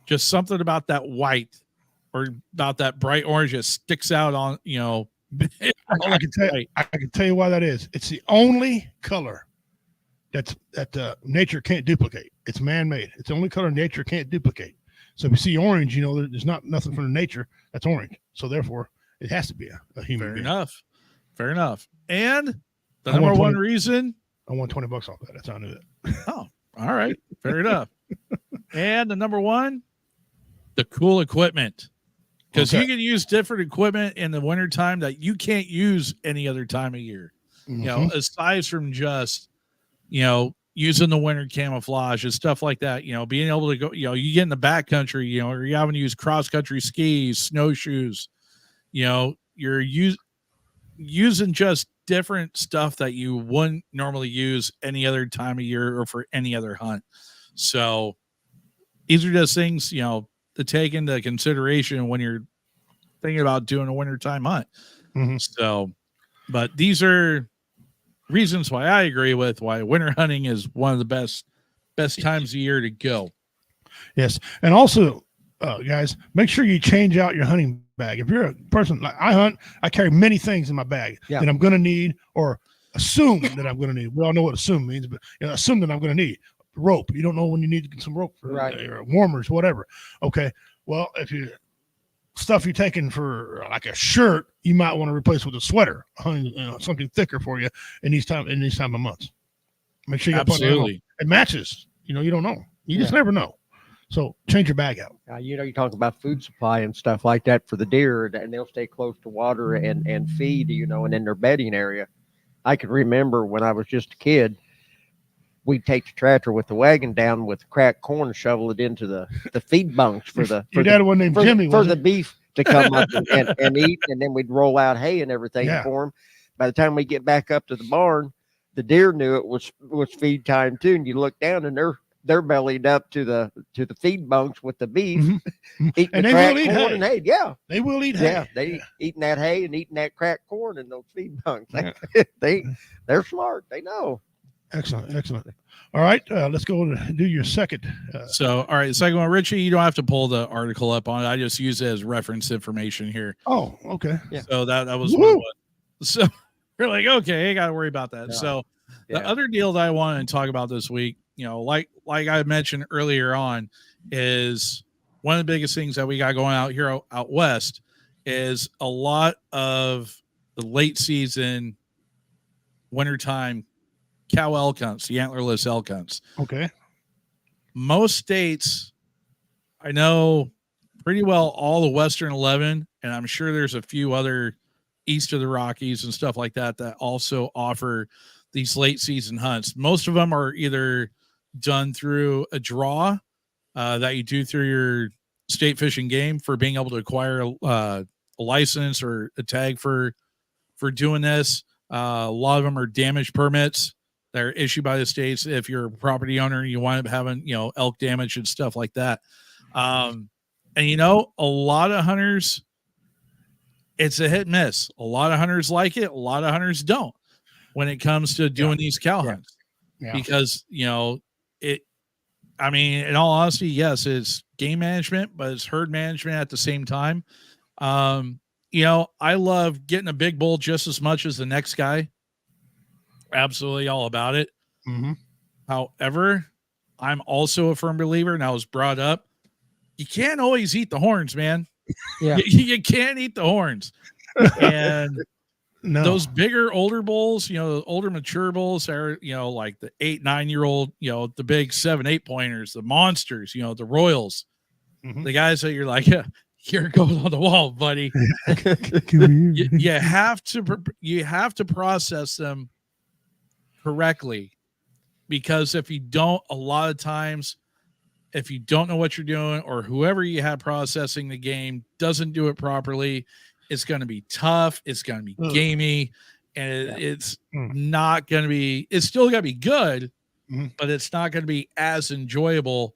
Just something about that white or about that bright orange that sticks out on, I can tell you why that is. It's the only color that nature can't duplicate. It's man-made. It's the only color nature can't duplicate. So if you see orange, there's nothing from the nature that's orange. So therefore, it has to be a human being. Fair enough. And the number one reason I won $20 off that. That's how I knew that. Oh, all right. Fair enough. And the number 1, the cool equipment. Because you can use different equipment in the wintertime that you can't use any other time of year. Aside from just, using the winter camouflage and stuff like that, being able to go, you get in the backcountry, or you're having to use cross-country skis, snowshoes, you're using just different stuff that you wouldn't normally use any other time of year or for any other hunt. So these are just things, to take into consideration when you're thinking about doing a wintertime hunt. So, but these are reasons why I agree with why winter hunting is one of the best times of year to go. Yes. And also guys, make sure you change out your hunting bag. If you're a person like I hunt, I carry many things in my bag that I'm going to need or assume that I'm going to need. We all know what assume means, but assume that I'm going to need rope. You don't know when you need to get some rope or warmers, whatever. Okay. Well, if you stuff you're taking for like a shirt, you might want to replace with a sweater, something thicker for you in these time of months. Make sure you absolutely it matches. You don't know. You just never know. So change your bag out. You talk about food supply and stuff like that for the deer, and they'll stay close to water and feed, and in their bedding area. I can remember when I was just a kid, we'd take the tractor with the wagon down with the cracked corn and shovel it into the feed bunks for the beef to come up and eat, and then we'd roll out hay and everything for them. By the time we get back up to the barn, the deer knew it was feed time too, and you look down and they're bellied up to the feed bunks with the beef, eating and the cracked corn and hay. Yeah, they will eat hay. Yeah, they eating that hay and eating that cracked corn in those feed bunks. They're smart. They know. Excellent. All right, let's go and do your second. All right, second one, Richie. You don't have to pull the article up on it. I just use it as reference information here. Oh, okay. Yeah. So that was one. So we're like, okay, I got to worry about that. Yeah. So the other deal that I wanted to talk about this week, like I mentioned earlier on, is one of the biggest things that we got going out here out west is a lot of the late season, wintertime cow elk hunts, the antlerless elk hunts. Okay. Most states, I know pretty well all the Western 11, and I'm sure there's a few other east of the Rockies and stuff like that also offer these late season hunts. Most of them are either done through a draw that you do through your state fish and game for being able to acquire a license or a tag for doing this. A lot of them are damage permits that are issued by the states. If you're a property owner and you wind up having, elk damage and stuff like that. And a lot of hunters, it's a hit and miss. A lot of hunters like it. A lot of hunters don't when it comes to doing these cow hunts because, in all honesty, yes, it's game management, but it's herd management at the same time. I love getting a big bull just as much as the next guy. Absolutely all about it. Mm-hmm. However, I'm also a firm believer, and I was brought up, you can't always eat the horns, man. Yeah. You can't eat the horns. And those bigger, older bulls, older, mature bulls are, like the 8-9-year-old, the big 7-8 pointers, the monsters, the royals, the guys that you're like, here it goes on the wall, buddy. you have to process them correctly, because if you don't, a lot of times, if you don't know what you're doing, or whoever you have processing the game doesn't do it properly, it's going to be tough. It's going to be gamey, and it's not going to be. It's still going to be good, but it's not going to be as enjoyable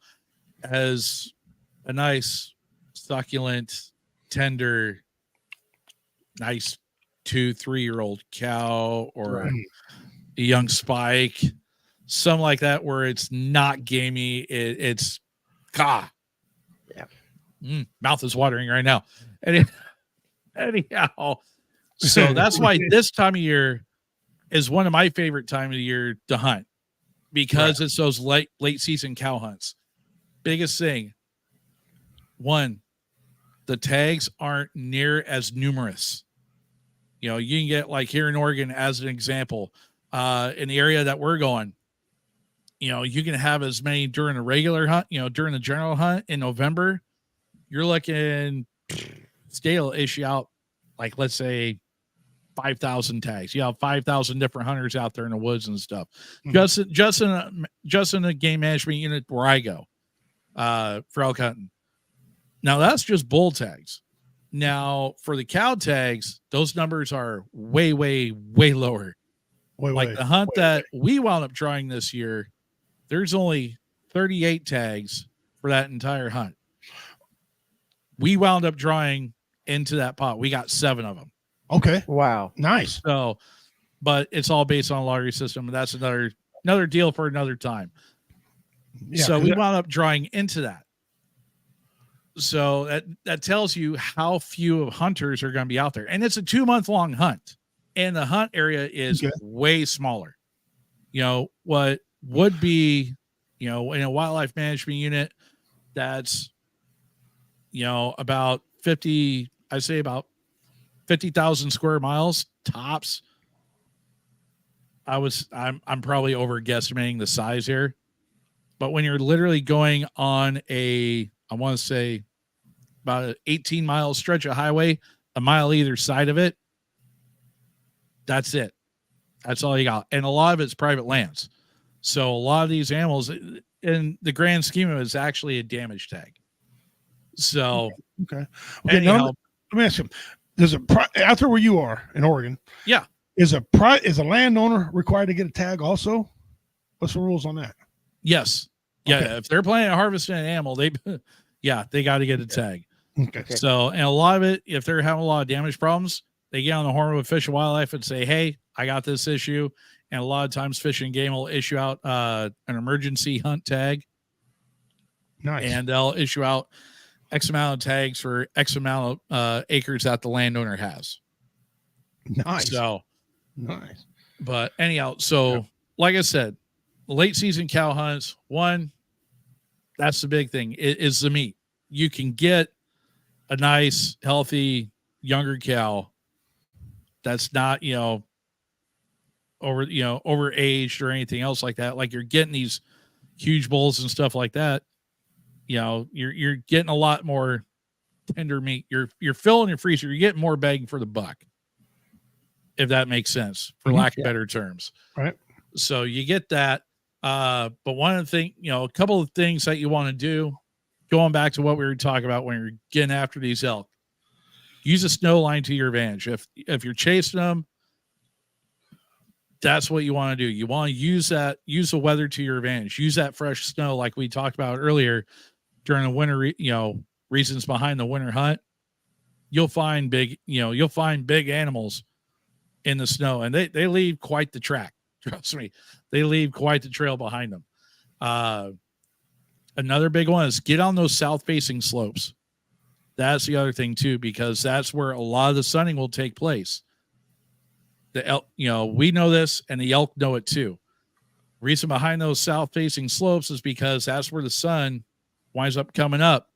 as a nice, succulent, tender, nice 2-3-year-old cow or a young spike, something like that, where it's not gamey. It's mouth is watering right now. Anyhow, so that's why this time of year is one of my favorite time of the year to hunt, because it's those late season cow hunts. Biggest thing, one, the tags aren't near as numerous. You can get, like here in Oregon, as an example, in the area that we're going, you can have as many during a regular hunt, during the general hunt in November, you're looking, scale issue out, like, let's say 5,000 tags. You have 5,000 different hunters out there in the woods and stuff. Just in a game management unit where I go, for elk hunting. Now that's just bull tags. Now for the cow tags, those numbers are way, way, way lower. The hunt that we wound up drawing this year, there's only 38 tags for that entire hunt. We wound up drawing into that pot. We got 7 of them. Okay. Wow. Nice. So, but it's all based on a lottery system. And that's another deal for another time. Yeah, so we wound up drawing into that. So that tells you how few hunters are going to be out there. And it's a 2-month-long hunt. And the hunt area is way smaller. What would be, in a wildlife management unit, that's, about 50,000 square miles tops. I'm probably over guesstimating the size here, but when you're literally going on I want to say about an 18-mile stretch of highway, a mile either side of it, that's it. That's all you got. And a lot of it's private lands. So a lot of these animals, in the grand scheme of it, is actually a damage tag. So, okay. Now, let me ask you, there's out there where you are in Oregon. Yeah. Is a landowner required to get a tag also? What's the rules on that? Yes. Yeah. If they're planning on harvesting an animal, they got to get a tag. Okay. So, and a lot of it, if they're having a lot of damage problems, they get on the horn with Fish and Wildlife and say, hey, I got this issue. And a lot of times Fish and Game will issue out an emergency hunt tag. Nice. And they'll issue out X amount of tags for X amount of acres that the landowner has. Nice. So nice. But anyhow, like I said, late season cow hunts, that's the big thing. It is the meat. You can get a nice, healthy, younger cow that's not, overaged or anything else like that. Like you're getting these huge bulls and stuff like that. You're getting a lot more tender meat. You're filling your freezer. You're getting more bang for the buck, if that makes sense, for lack of better terms. Right. So you get that. But one of the things, a couple of things that you want to do, going back to what we were talking about when you're getting after these elk, use a snow line to your advantage. If you're chasing them, that's what you want to do. You want to use the weather to your advantage. Use that fresh snow, like we talked about earlier during the winter, reasons behind the winter hunt. You'll find big animals in the snow, and they leave quite the track. Trust me, they leave quite the trail behind them. Another big one is get on those south-facing slopes. That's the other thing too, because that's where a lot of the sunning will take place. The elk, we know this, and the elk know it too. Reason behind those south-facing slopes is because that's where the sun winds up coming up.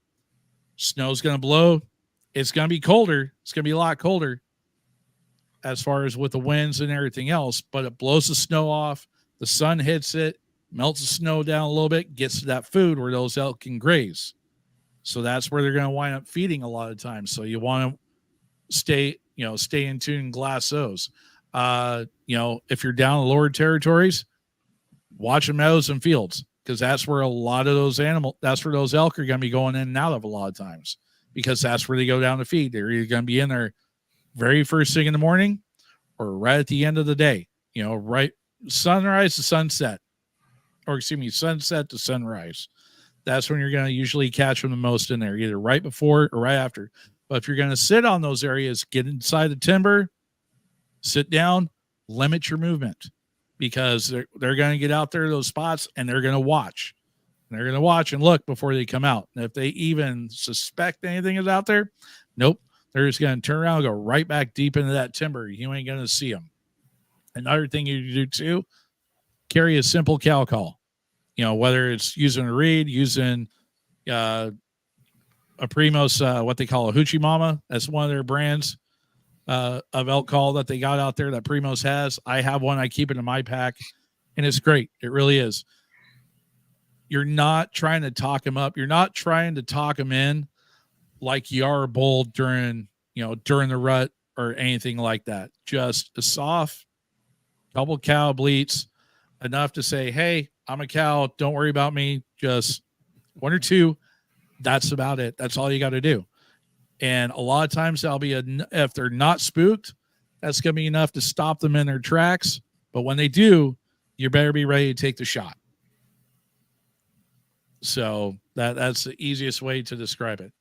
Snow's going to blow. It's going to be colder. It's going to be a lot colder as far as with the winds and everything else, but it blows the snow off. The sun hits it, melts the snow down a little bit, gets to that food where those elk can graze. So that's where they're going to wind up feeding a lot of times. So you want to stay in tune and glass those. If you're down in the lower territories, watch the meadows and fields, because that's where a lot of that's where those elk are going to be going in and out of a lot of times, because that's where they go down to feed. They're either going to be in there very first thing in the morning or right at the end of the day, right sunrise to sunset, or sunset to sunrise. That's when you're going to usually catch them the most in there, either right before or right after. But if you're going to sit on those areas, get inside the timber, sit down, limit your movement, because they're going to get out there to those spots and they're going to watch. And they're going to watch and look before they come out. And if they even suspect anything is out there, nope, they're just going to turn around and go right back deep into that timber. You ain't going to see them. Another thing you do too, carry a simple cow call. Whether it's using a reed, using a Primos, what they call a Hoochie Mama. That's one of their brands of elk call that they got out there that Primos has. I have one. I keep it in my pack, and it's great. It really is. You're not trying to talk them up. You're not trying to talk them in like you are a bull during the rut or anything like that. Just a soft couple cow bleats, enough to say, hey, I'm a cow. Don't worry about me. Just one or two. That's about it. That's all you got to do. And a lot of times if they're not spooked, that's going to be enough to stop them in their tracks. But when they do, you better be ready to take the shot. So that's the easiest way to describe it.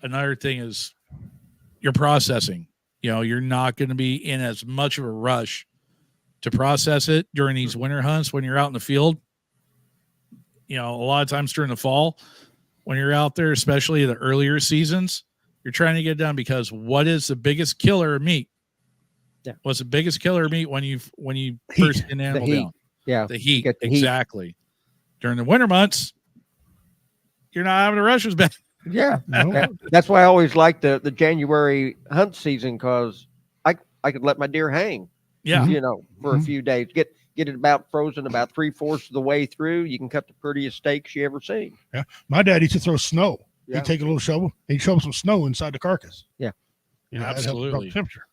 Another thing is your processing. You're not going to be in as much of a rush to process it during these winter hunts when you're out in the field. A lot of times during the fall, when you're out there, especially the earlier seasons, you're trying to get done because what is the biggest killer of meat? Yeah. What's the biggest killer of meat when you first get an animal down? Yeah. The heat. The Exactly. Heat. During the winter months, you're not having to rush as bad. Yeah. That's why I always like the January hunt season, because I could let my deer hang. Yeah. For a few days. Get it about frozen about 3/4 of the way through. You can cut the prettiest steaks you ever seen. Yeah. My dad used to throw snow. Yeah. He'd take a little shovel, he'd shovel some snow inside the carcass. Yeah. Absolutely. Temperature.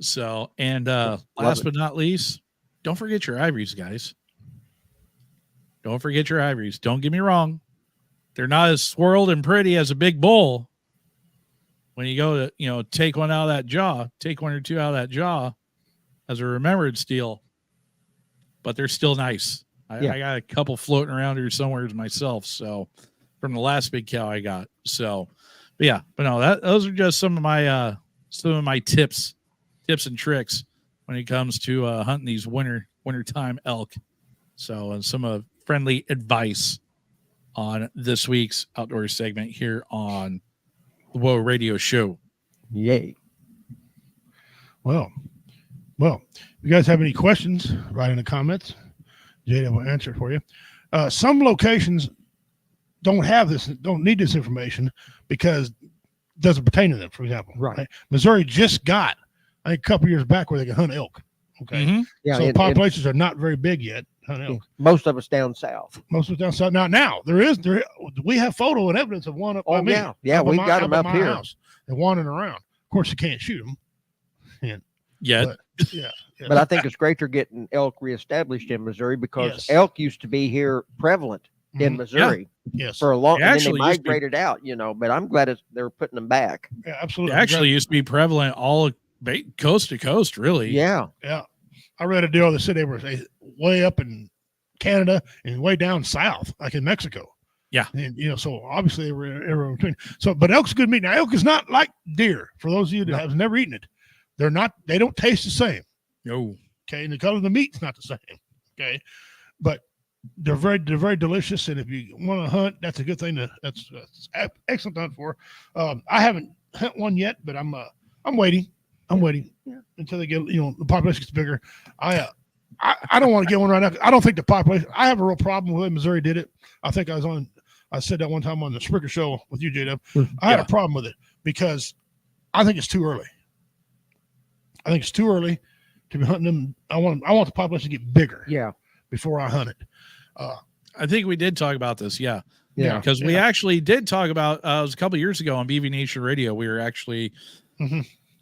So, and last but not least, don't forget your ivories, guys. Don't forget your ivories. Don't get me wrong. They're not as swirled and pretty as a big bull. When you go to, take one out of that jaw, take one or two out of that jaw as a remembered steal, but they're still nice. I got a couple floating around here somewhere myself. So from the last big cow I got. So, but no, those are just some of my tips and tricks when it comes to hunting these wintertime elk. So, and some friendly advice on this week's outdoor segment here on the Whoa Radio Show. Yay. Well, if you guys have any questions, write in the comments. Jada will answer it for you. Some locations don't need this information because it doesn't pertain to them, for example. Right. Missouri just got, I think, a couple years back where they can hunt elk. Okay. Mm-hmm. Yeah. So populations are not very big yet. Hunt elk. Most of us down south. Now we have photo and evidence of one up by me. Yeah, we've got them up here. House. They're wandering around. Of course, you can't shoot them. But I think it's great they're getting elk reestablished in Missouri, because elk used to be here prevalent in Missouri for a long time. And then they migrated out, but I'm glad they're putting them back. Yeah, absolutely. It actually used to be prevalent all coast to coast, really. Yeah. Yeah. I read a deal that said they were way up in Canada and way down south, like in Mexico. Yeah. And, so obviously they were everywhere in between. So, but elk's good meat. Now, elk is not like deer. For those of you that have never eaten it, they don't taste the same. No. Okay. And the color of the meat's not the same. Okay. But they're very delicious. And if you want to hunt, that's a good thing. That's excellent to hunt for. I haven't hunted one yet, but I'm waiting. I'm waiting until they get, the population gets bigger. I don't want to get one right now. I don't think the population, I have a real problem with the way Missouri did it. I think I said that one time on the Spricker show with you, J-Dub. I had a problem with it because I think it's too early. I think it's too early to be hunting them. I want the population to get bigger. Yeah. Before I hunt it. I think we did talk about this. Yeah. Yeah. Because we actually did talk about, it was a couple of years ago on BV Nation Radio. We were actually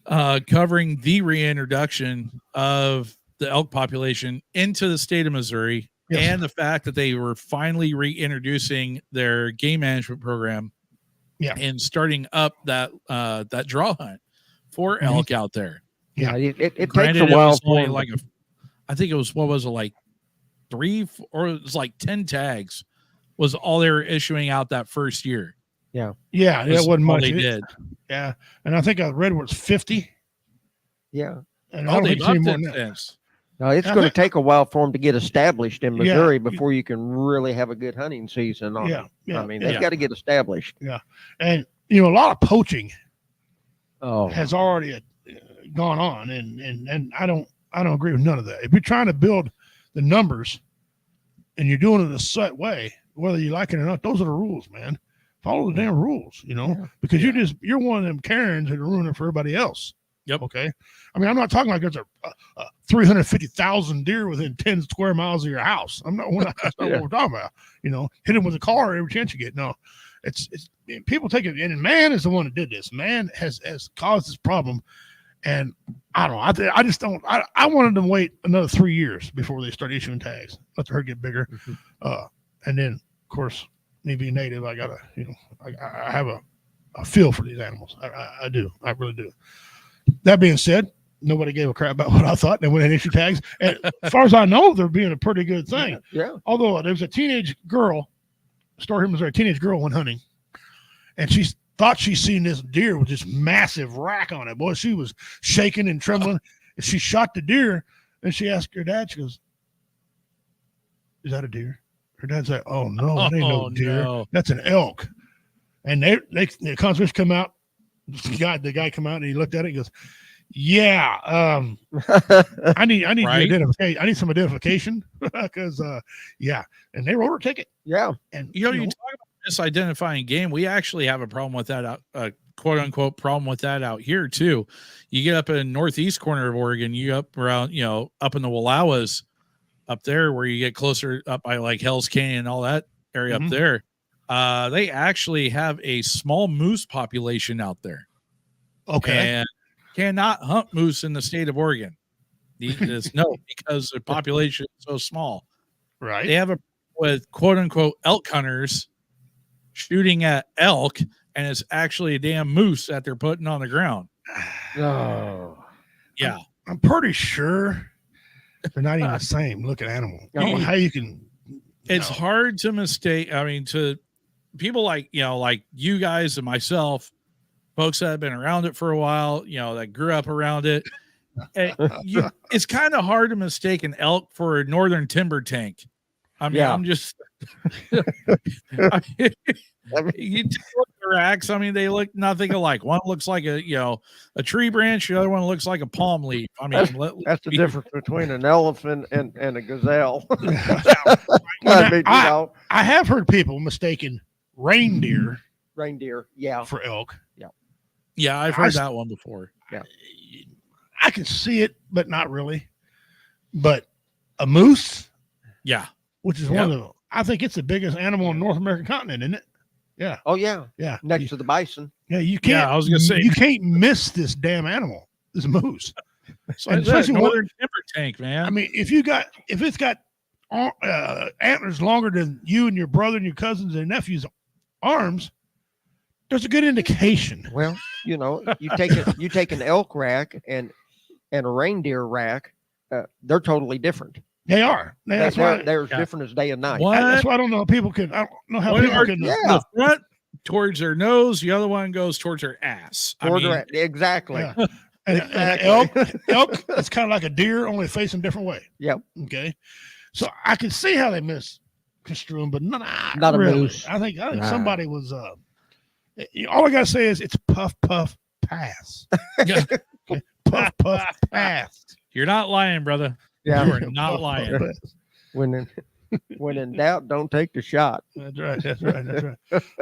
covering the reintroduction of the elk population into the state of Missouri and the fact that they were finally reintroducing their game management program and starting up that draw hunt for elk out there. Yeah. It takes a while for I think it was, what was it, like 3 or it was like 10 tags was all they were issuing out that first year. Yeah. Yeah. That wasn't much. They did. Yeah. And I think I read where it's 50. Yeah. And I don't think it's any more than that. No, it's going to take a while for them to get established in Missouri before you can really have a good hunting season on them. I mean, they've got to get established. Yeah. And, a lot of poaching has already gone on. And I don't agree with none of that. If you're trying to build the numbers and you're doing it a set way, whether you like it or not, those are the rules, man. Follow the damn rules, because you're one of them Karens that are ruining it for everybody else. Yep. Okay. I mean, I'm not talking like there's a 350,000 deer within 10 square miles of your house. That's not what we're talking about. Hit them with a car every chance you get. No, it's people take it. And man is the one that did this. Man has caused this problem. And I don't know. I just don't. I wanted them to wait another 3 years before they start issuing tags. Let the herd get bigger. And then, of course, me being native, I gotta, I have a feel for these animals. I do. I really do. That being said, nobody gave a crap about what I thought. They went and issued tags. And as far as I know, they're being a pretty good thing. Yeah. Although there was a teenage girl, story here in Missouri, a teenage girl went hunting, and she thought she seen this deer with this massive rack on it. Boy, she was shaking and trembling. And she shot the deer, and she asked her dad, she goes, "Is that a deer?" Her dad's like, "Oh no, that ain't no deer. No. That's an elk." And the conservation come out. The guy come out and he looked at it. He goes, "Yeah, I need Right? identification. I need some identification because yeah." And they wrote her ticket. Yeah. And You talk about misidentifying game. We actually have a problem with that, quote unquote problem with that out here too. You get up in northeast corner of Oregon, you up around, up in the Wallowas up there where you get closer up by like Hell's Canyon and all that area up there. They actually have a small moose population out there. Okay. And cannot hunt moose in the state of Oregon. Because the population is so small. Right. They have a with quote unquote elk hunters shooting at elk, and it's actually a damn moose that they're putting on the ground. Oh. Yeah. I'm pretty sure they're not even the same looking animal. I don't know how you can. It's hard to mistake. I mean, to people like you guys and myself, folks that have been around it for a while, that grew up around it. It's kind of hard to mistake an elk for a northern timber tank. I mean, I'm just. You take a look at their racks. I mean, they look nothing alike. One looks like a tree branch. The other one looks like a palm leaf. I mean, that's the difference between an elephant and a gazelle. I have heard people mistaken reindeer for elk. Yeah, I've heard that one before. Yeah, I can see it, but not really. But a moose, which is one of the, I think it's the biggest animal on the North American continent, isn't it? Yeah. Oh yeah. Yeah. Next to the bison. Yeah, you can't. Yeah, I was gonna say you can't miss this damn animal. This moose. And especially northern timber tank, man. I mean, if it's got antlers longer than you and your brother and your cousins and nephews' arms, there's a good indication. Well, you take an elk rack and a reindeer rack, they're totally different. They are. They're as different as day and night. That's why I don't know. I don't know how people can. The front towards their nose, the other one goes towards their ass. Exactly. Yeah. And elk, it's kind of like a deer, only facing a different way. Yep. Okay. So I can see how they misconstrue them, but not really. A moose. I think somebody was. All I gotta say is it's puff puff pass. Yeah. Okay. Puff puff pass. You're not lying, brother. Yeah. You are not lying. When in doubt, don't take the shot. That's right.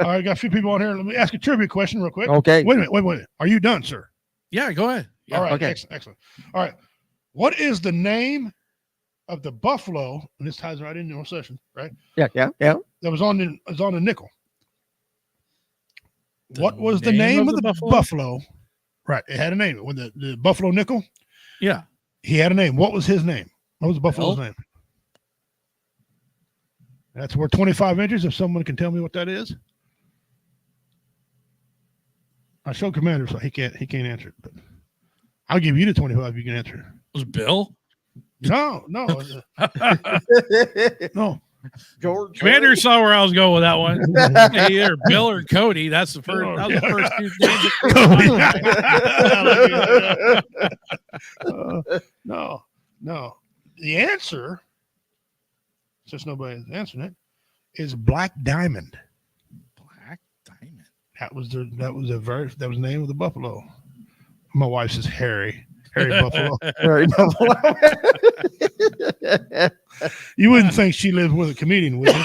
All right, got a few people on here. Let me ask a trivia question real quick. Okay. Wait a minute. Are you done, sir? Yeah, go ahead. Yeah. All right. Okay. Excellent. All right. What is the name of the buffalo? And this ties right into our session, right? Yeah. That was on the nickel. What was the name of the buffalo? Right. It had a name. When the buffalo nickel. Yeah. He had a name. What was his name? What was the buffalo's name? That's worth 25 inches. If someone can tell me what that is. I showed Commander, so he can't answer it. But I'll give you the 25 if you can answer it. Was Bill? No. No. George. Commander saw where I was going with that one. Either Bill or Cody. That's the first. That was the first two names. No. The answer, since nobody's answering it, is Black Diamond. Black Diamond. That was the name of the buffalo. My wife says Harry Buffalo. Harry Buffalo. You wouldn't think she lived with a comedian, would you?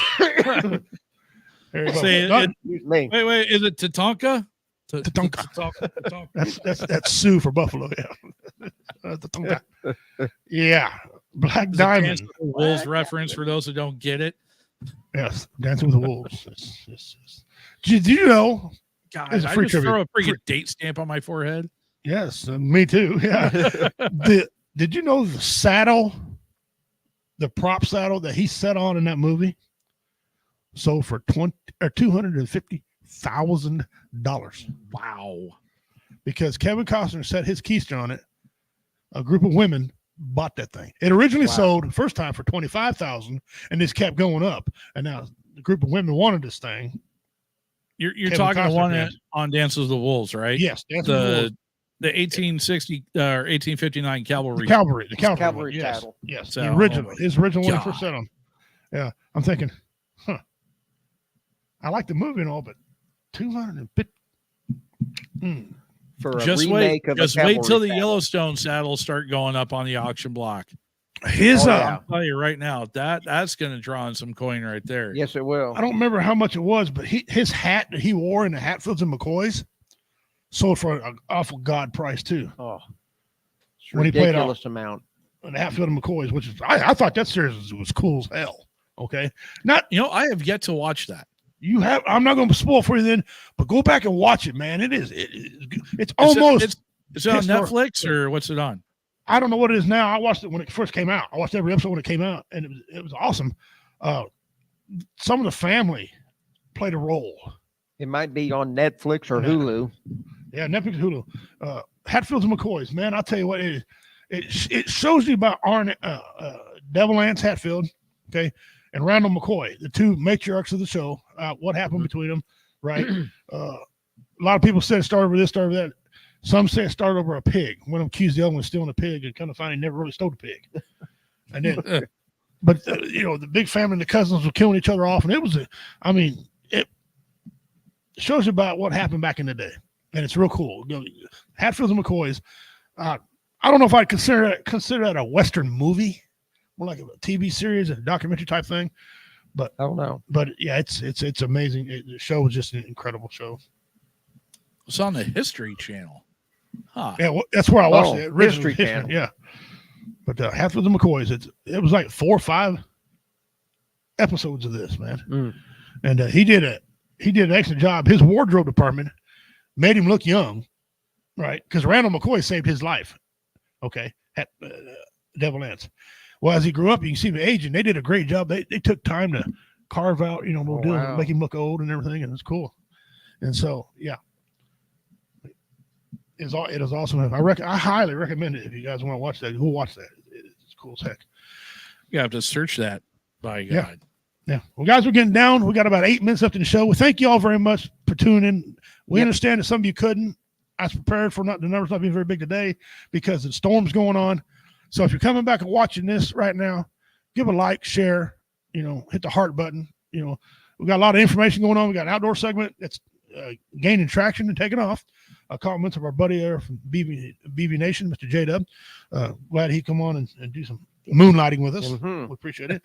Harry Buffalo. Wait. Is it Tatanka? Tatanka. That's Sioux for buffalo. Yeah. Tatanka. Yeah. Black Diamond. Wolves reference for those who don't get it. Yes, Dancing with the Wolves. Did you know? God, I just throw a freaking date stamp on my forehead. Yes, me too. Yeah. Did you know the saddle, the prop saddle that he sat on in that movie, sold for $250,000? Wow! Because Kevin Costner set his keister on it. A group of women bought that thing. It originally sold first time for $25,000, and this kept going up. And now the group of women wanted this thing. You're talking the one on Dances with the Wolves, right? Yes, Dances with the Wolves. The 1860 or 1859 cavalry. The cavalry saddle. Yes, So, the original. His original one for set on. Yeah, I'm thinking I like the movie and all, but 250 for a just remake wait, of just a wait till the cavalry Yellowstone saddles start going up on the auction block. I'll tell you right now, that's going to draw in some coin right there. Yes, it will. I don't remember how much it was, but his hat that he wore in the Hatfields and McCoys sold for an awful god price too. Oh, it's when he played ridiculous amount. In the Hatfield and McCoys, which is I thought that series was cool as hell. Okay, I have yet to watch that. You have. I'm not going to spoil for you then, but go back and watch it, man. It's almost. Is it on Netflix or what's it on? I don't know what it is now. I watched it when it first came out. I watched every episode when it came out, and it was awesome. Some of the family played a role. It might be on Netflix or Hulu. Yeah, Netflix, Hulu. Hatfields and McCoys, man. I'll tell you what, it shows you about Devil Anse Hatfield, okay, and Randall McCoy, the two matriarchs of the show. What happened between them, right? A lot of people said it started with this, started with that. Some say it started over a pig. One of them accused the other one of stealing a pig, and kind of find he never really stole a pig. And then, but the big family and the cousins were killing each other off, and it shows you about what happened back in the day, and it's real cool. Hatfields and McCoys. I don't know if I'd consider that a Western movie, more like a TV series, a documentary type thing. But I don't know. But yeah, it's amazing. The show was just an incredible show. It's on the History Channel. Huh. Yeah, that's where I watched it. History Channel. Yeah. But Hatfields and McCoys, it was like 4 or 5 episodes of this, man. And he did an excellent job. His wardrobe department made him look young, right? Because Randall McCoy saved his life. Okay, at Devil Anse. Well, as he grew up, you can see the aging. They did a great job. They took time to carve out, little deals, make him look old and everything, and it's cool. And so, yeah. It is awesome. I highly recommend it if you guys want to watch that. Go watch that. It's cool as heck. You have to search that. By God. Yeah. Well, guys, we're getting down. We got about 8 minutes left in the show. Well, thank you all very much for tuning in. We understand that some of you couldn't. I was prepared for the numbers not being very big today because the storm's going on. So if you're coming back and watching this right now, give a like, share, hit the heart button. We got a lot of information going on. We got an outdoor segment that's gaining traction and taking off. Comments of our buddy there from BB Nation, Mr. J-Dub. Glad he come on and do some moonlighting with us. We appreciate it.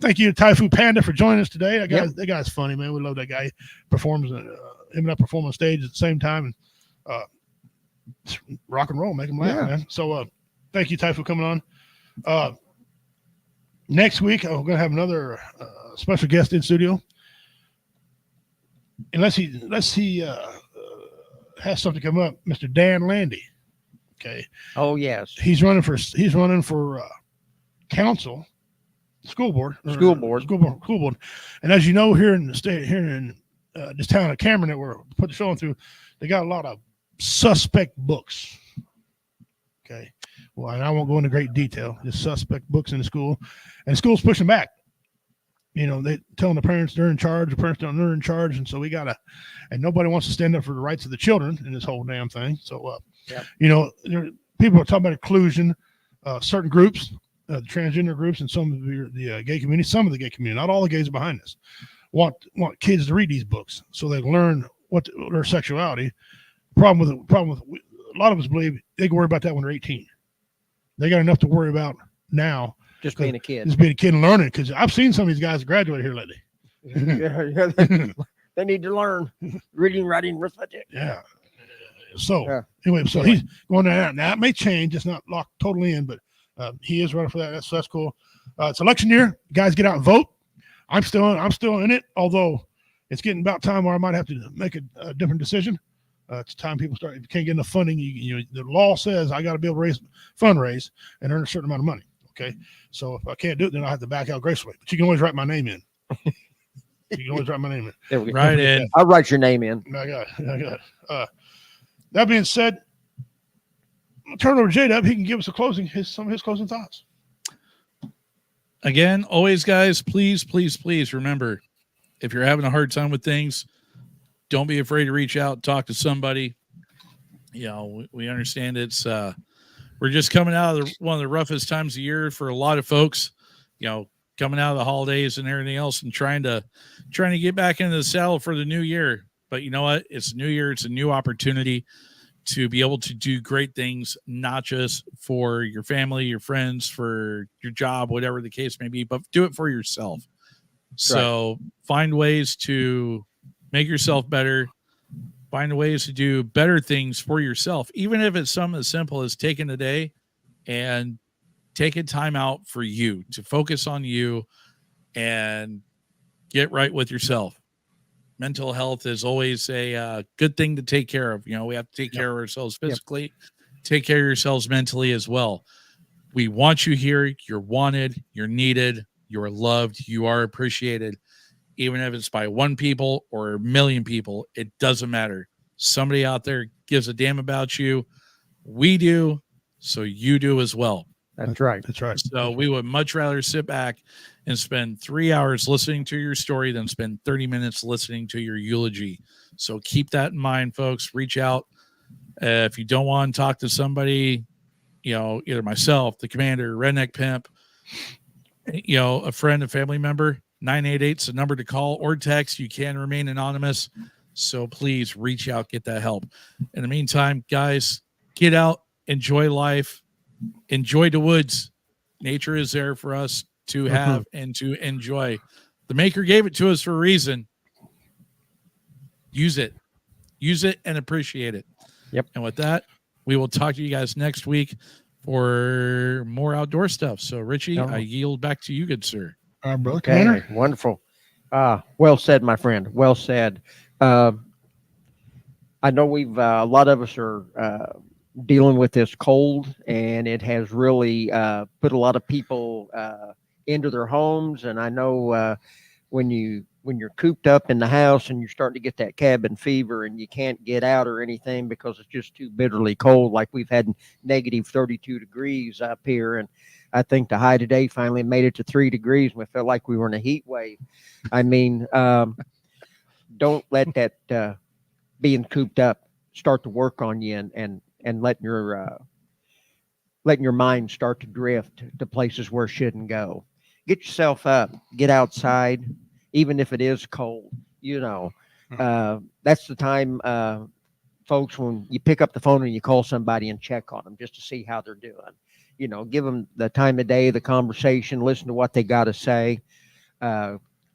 Thank you to Tai Fu Panda for joining us today. That guy's funny, man. We love that guy. He performs, him and I perform on stage at the same time, and rock and roll, make him laugh, man. So thank you, Tai, for coming on. Next week, we're going to have another special guest in studio. Unless he has something come up, Mr. Dan Landy. Okay. Oh yes. He's running for council, school board. And as you know, here in the state, here in this town of Cameron that we're put the show on through, they got a lot of suspect books. Okay. Well, and I won't go into great detail. Just suspect books in the school, and the school's pushing back. They telling the parents they're in charge. The parents don't know they're in charge, and so we gotta. And nobody wants to stand up for the rights of the children in this whole damn thing. So, people are talking about inclusion. Certain groups, the transgender groups, and some of the gay community, not all the gays are behind this, want kids to read these books so they learn what their sexuality. Problem with a lot of us believe they can worry about that when they're 18. They got enough to worry about now. Just being a kid. Just being a kid and learning, because I've seen some of these guys graduate here lately. They need to learn reading, writing, arithmetic. Yeah. So anyway, he's going down. Now it may change. It's not locked totally in, but he is running for that. That's cool. It's election year. Guys, get out and vote. I'm still in it, although it's getting about time where I might have to make a different decision. It's time people start. If you can't get enough funding, the law says I got to be able to fundraise and earn a certain amount of money. Okay, so if I can't do it, then I have to back out gracefully. But you can always write my name in. There we go. Right in. I'll write your name in. I got it. That being said, I'll turn it over to J-Dub. He can give us some of his closing thoughts. Again, always, guys, please remember, if you're having a hard time with things, don't be afraid to reach out, talk to somebody. We understand we're just coming out of one of the roughest times of year for a lot of folks. Got coming out of the holidays and everything else, and trying to get back into the saddle for the new year. But you know what? It's a new year. It's a new opportunity to be able to do great things, not just for your family, your friends, for your job, whatever the case may be, but do it for yourself. So find ways to make yourself better. Find ways to do better things for yourself, even if it's something as simple as taking a day and taking time out for you to focus on you and get right with yourself. Mental health is always a good thing to take care of. You know, we have to take care of ourselves physically, take care of yourselves mentally as well. We want you here. You're wanted, you're needed, you're loved, you are appreciated. Even if it's by one people or a million people, it doesn't matter. Somebody out there gives a damn about you. We do, so you do as well. That's right. That's right. So we would much rather sit back and spend 3 hours listening to your story than spend 30 minutes listening to your eulogy. So keep that in mind, folks. Reach out. If you don't want to talk to somebody, you know, either myself, the commander, Redneck Pimp, you know, a friend, a family member, 988 is the number to call or text. You can remain anonymous. So please reach out, get that help. In the meantime, guys, get out, enjoy life, enjoy the woods. Nature is there for us to have and to enjoy. The maker gave it to us for a reason. Use it and appreciate it. Yep. And with that, we will talk to you guys next week for more outdoor stuff. So Richie, I yield back to you, good sir. All right, bro. Okay, wonderful. Well said, my friend. Well said. I know we've a lot of us are dealing with this cold, and it has really put a lot of people into their homes. And I know when you're cooped up in the house and you're starting to get that cabin fever and you can't get out or anything because it's just too bitterly cold, like we've had negative 32 degrees up here. And I think the high today finally made it to 3 degrees, and we felt like we were in a heat wave. I mean, don't let that being cooped up start to work on you and letting your mind start to drift to places where it shouldn't go. Get yourself up, get outside, even if it is cold. You know, that's the time, folks, when you pick up the phone and you call somebody and check on them just to see how they're doing. You know, give them the time of day, the conversation, listen to what they got to say.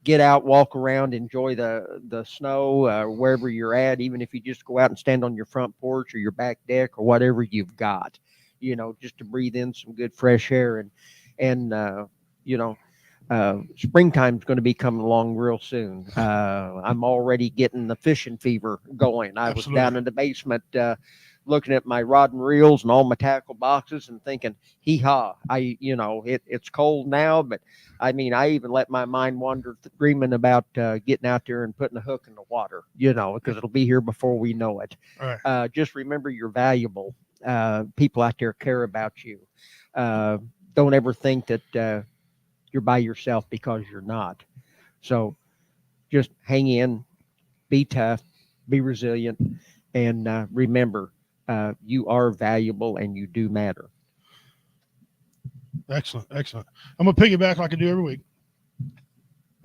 Get out, walk around, enjoy the snow wherever you're at, even if you just go out and stand on your front porch or your back deck or whatever you've got, you know, just to breathe in some good fresh air. And you know, springtime's going to be coming along real soon. I'm already getting the fishing fever going. I was down in the basement looking at my rod and reels and all my tackle boxes and thinking, hee-haw, it's cold now, but I mean, I even let my mind wander dreaming about getting out there and putting a hook in the water, you know, because it'll be here before we know it. Right. Just remember you're valuable. People out there care about you. Don't ever think that you're by yourself, because you're not. So just hang in, be tough, be resilient, and remember, you are valuable and you do matter. Excellent. Excellent. I'm going to piggyback like I do every week.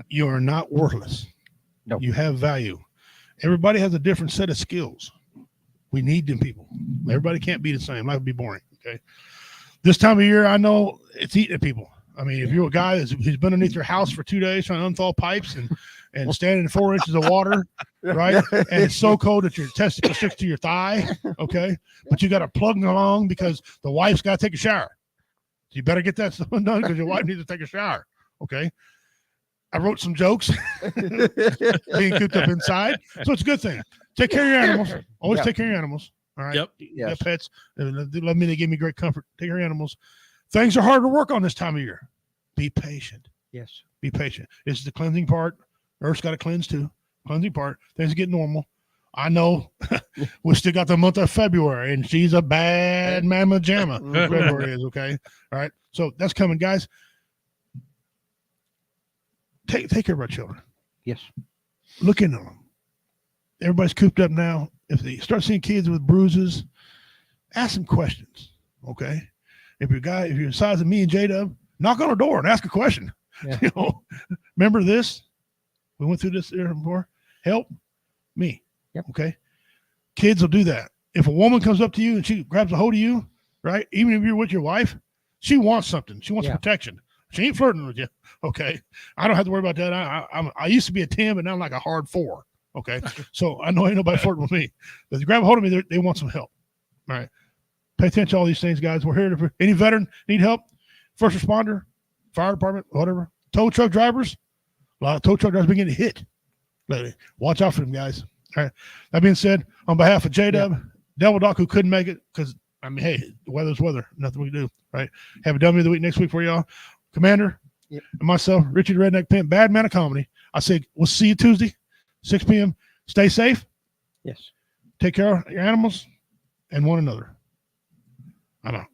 You are not worthless. No. You have value. Everybody has a different set of skills. We need them people. Everybody can't be the same. Life would be boring. Okay. This time of year, I know it's eating at people. I mean, if you're a guy who's been underneath your house for 2 days trying to unthaw pipes and standing in 4 inches of water, right? And it's so cold that your testicle sticks to your thigh, okay? But you got to plug them along because the wife's got to take a shower. So you better get that stuff done because your wife needs to take a shower, okay? I wrote some jokes being cooped up inside. So it's a good thing. Take care of your animals. Always take care of your animals, all right? Yep. You got pets. They love me. They give me great comfort. Take care of your animals. Things are hard to work on this time of year. Be patient. Yes. Be patient. This is the cleansing part. Earth's got to cleanse too. Cleansing part. Things get normal. I know we still got the month of February, and she's a bad mamma jamma. February is, okay? All right. So that's coming, guys. Take care of our children. Yes. Look into them. Everybody's cooped up now. If they start seeing kids with bruises, ask them questions. Okay. If you're the size of me and J-Dub, knock on a door and ask a question. Yeah. You know, remember this? We went through this here before. Help me. Yep. Okay. Kids will do that. If a woman comes up to you and she grabs a hold of you, right? Even if you're with your wife, she wants something. She wants protection. She ain't flirting with you. Okay. I don't have to worry about that. I used to be a 10, but now I'm like a hard 4. Okay. So I know ain't nobody flirting with me. But if they grab a hold of me, they want some help. All right. Pay attention to all these things, guys. We're here to any veteran need help, first responder, fire department, whatever. Tow truck drivers. A lot of tow truck drivers been getting hit lately. Watch out for them, guys. All right. That being said, on behalf of J-Dub, Devil Doc, who couldn't make it because, I mean, hey, the weather's weather. Nothing we can do, right? Have a dummy of the week next week for y'all. Commander and myself, Richie the Redneck Pimp, Bad Man of Comedy. I say we'll see you Tuesday, 6 p.m. Stay safe. Yes. Take care of your animals and one another. I'm out.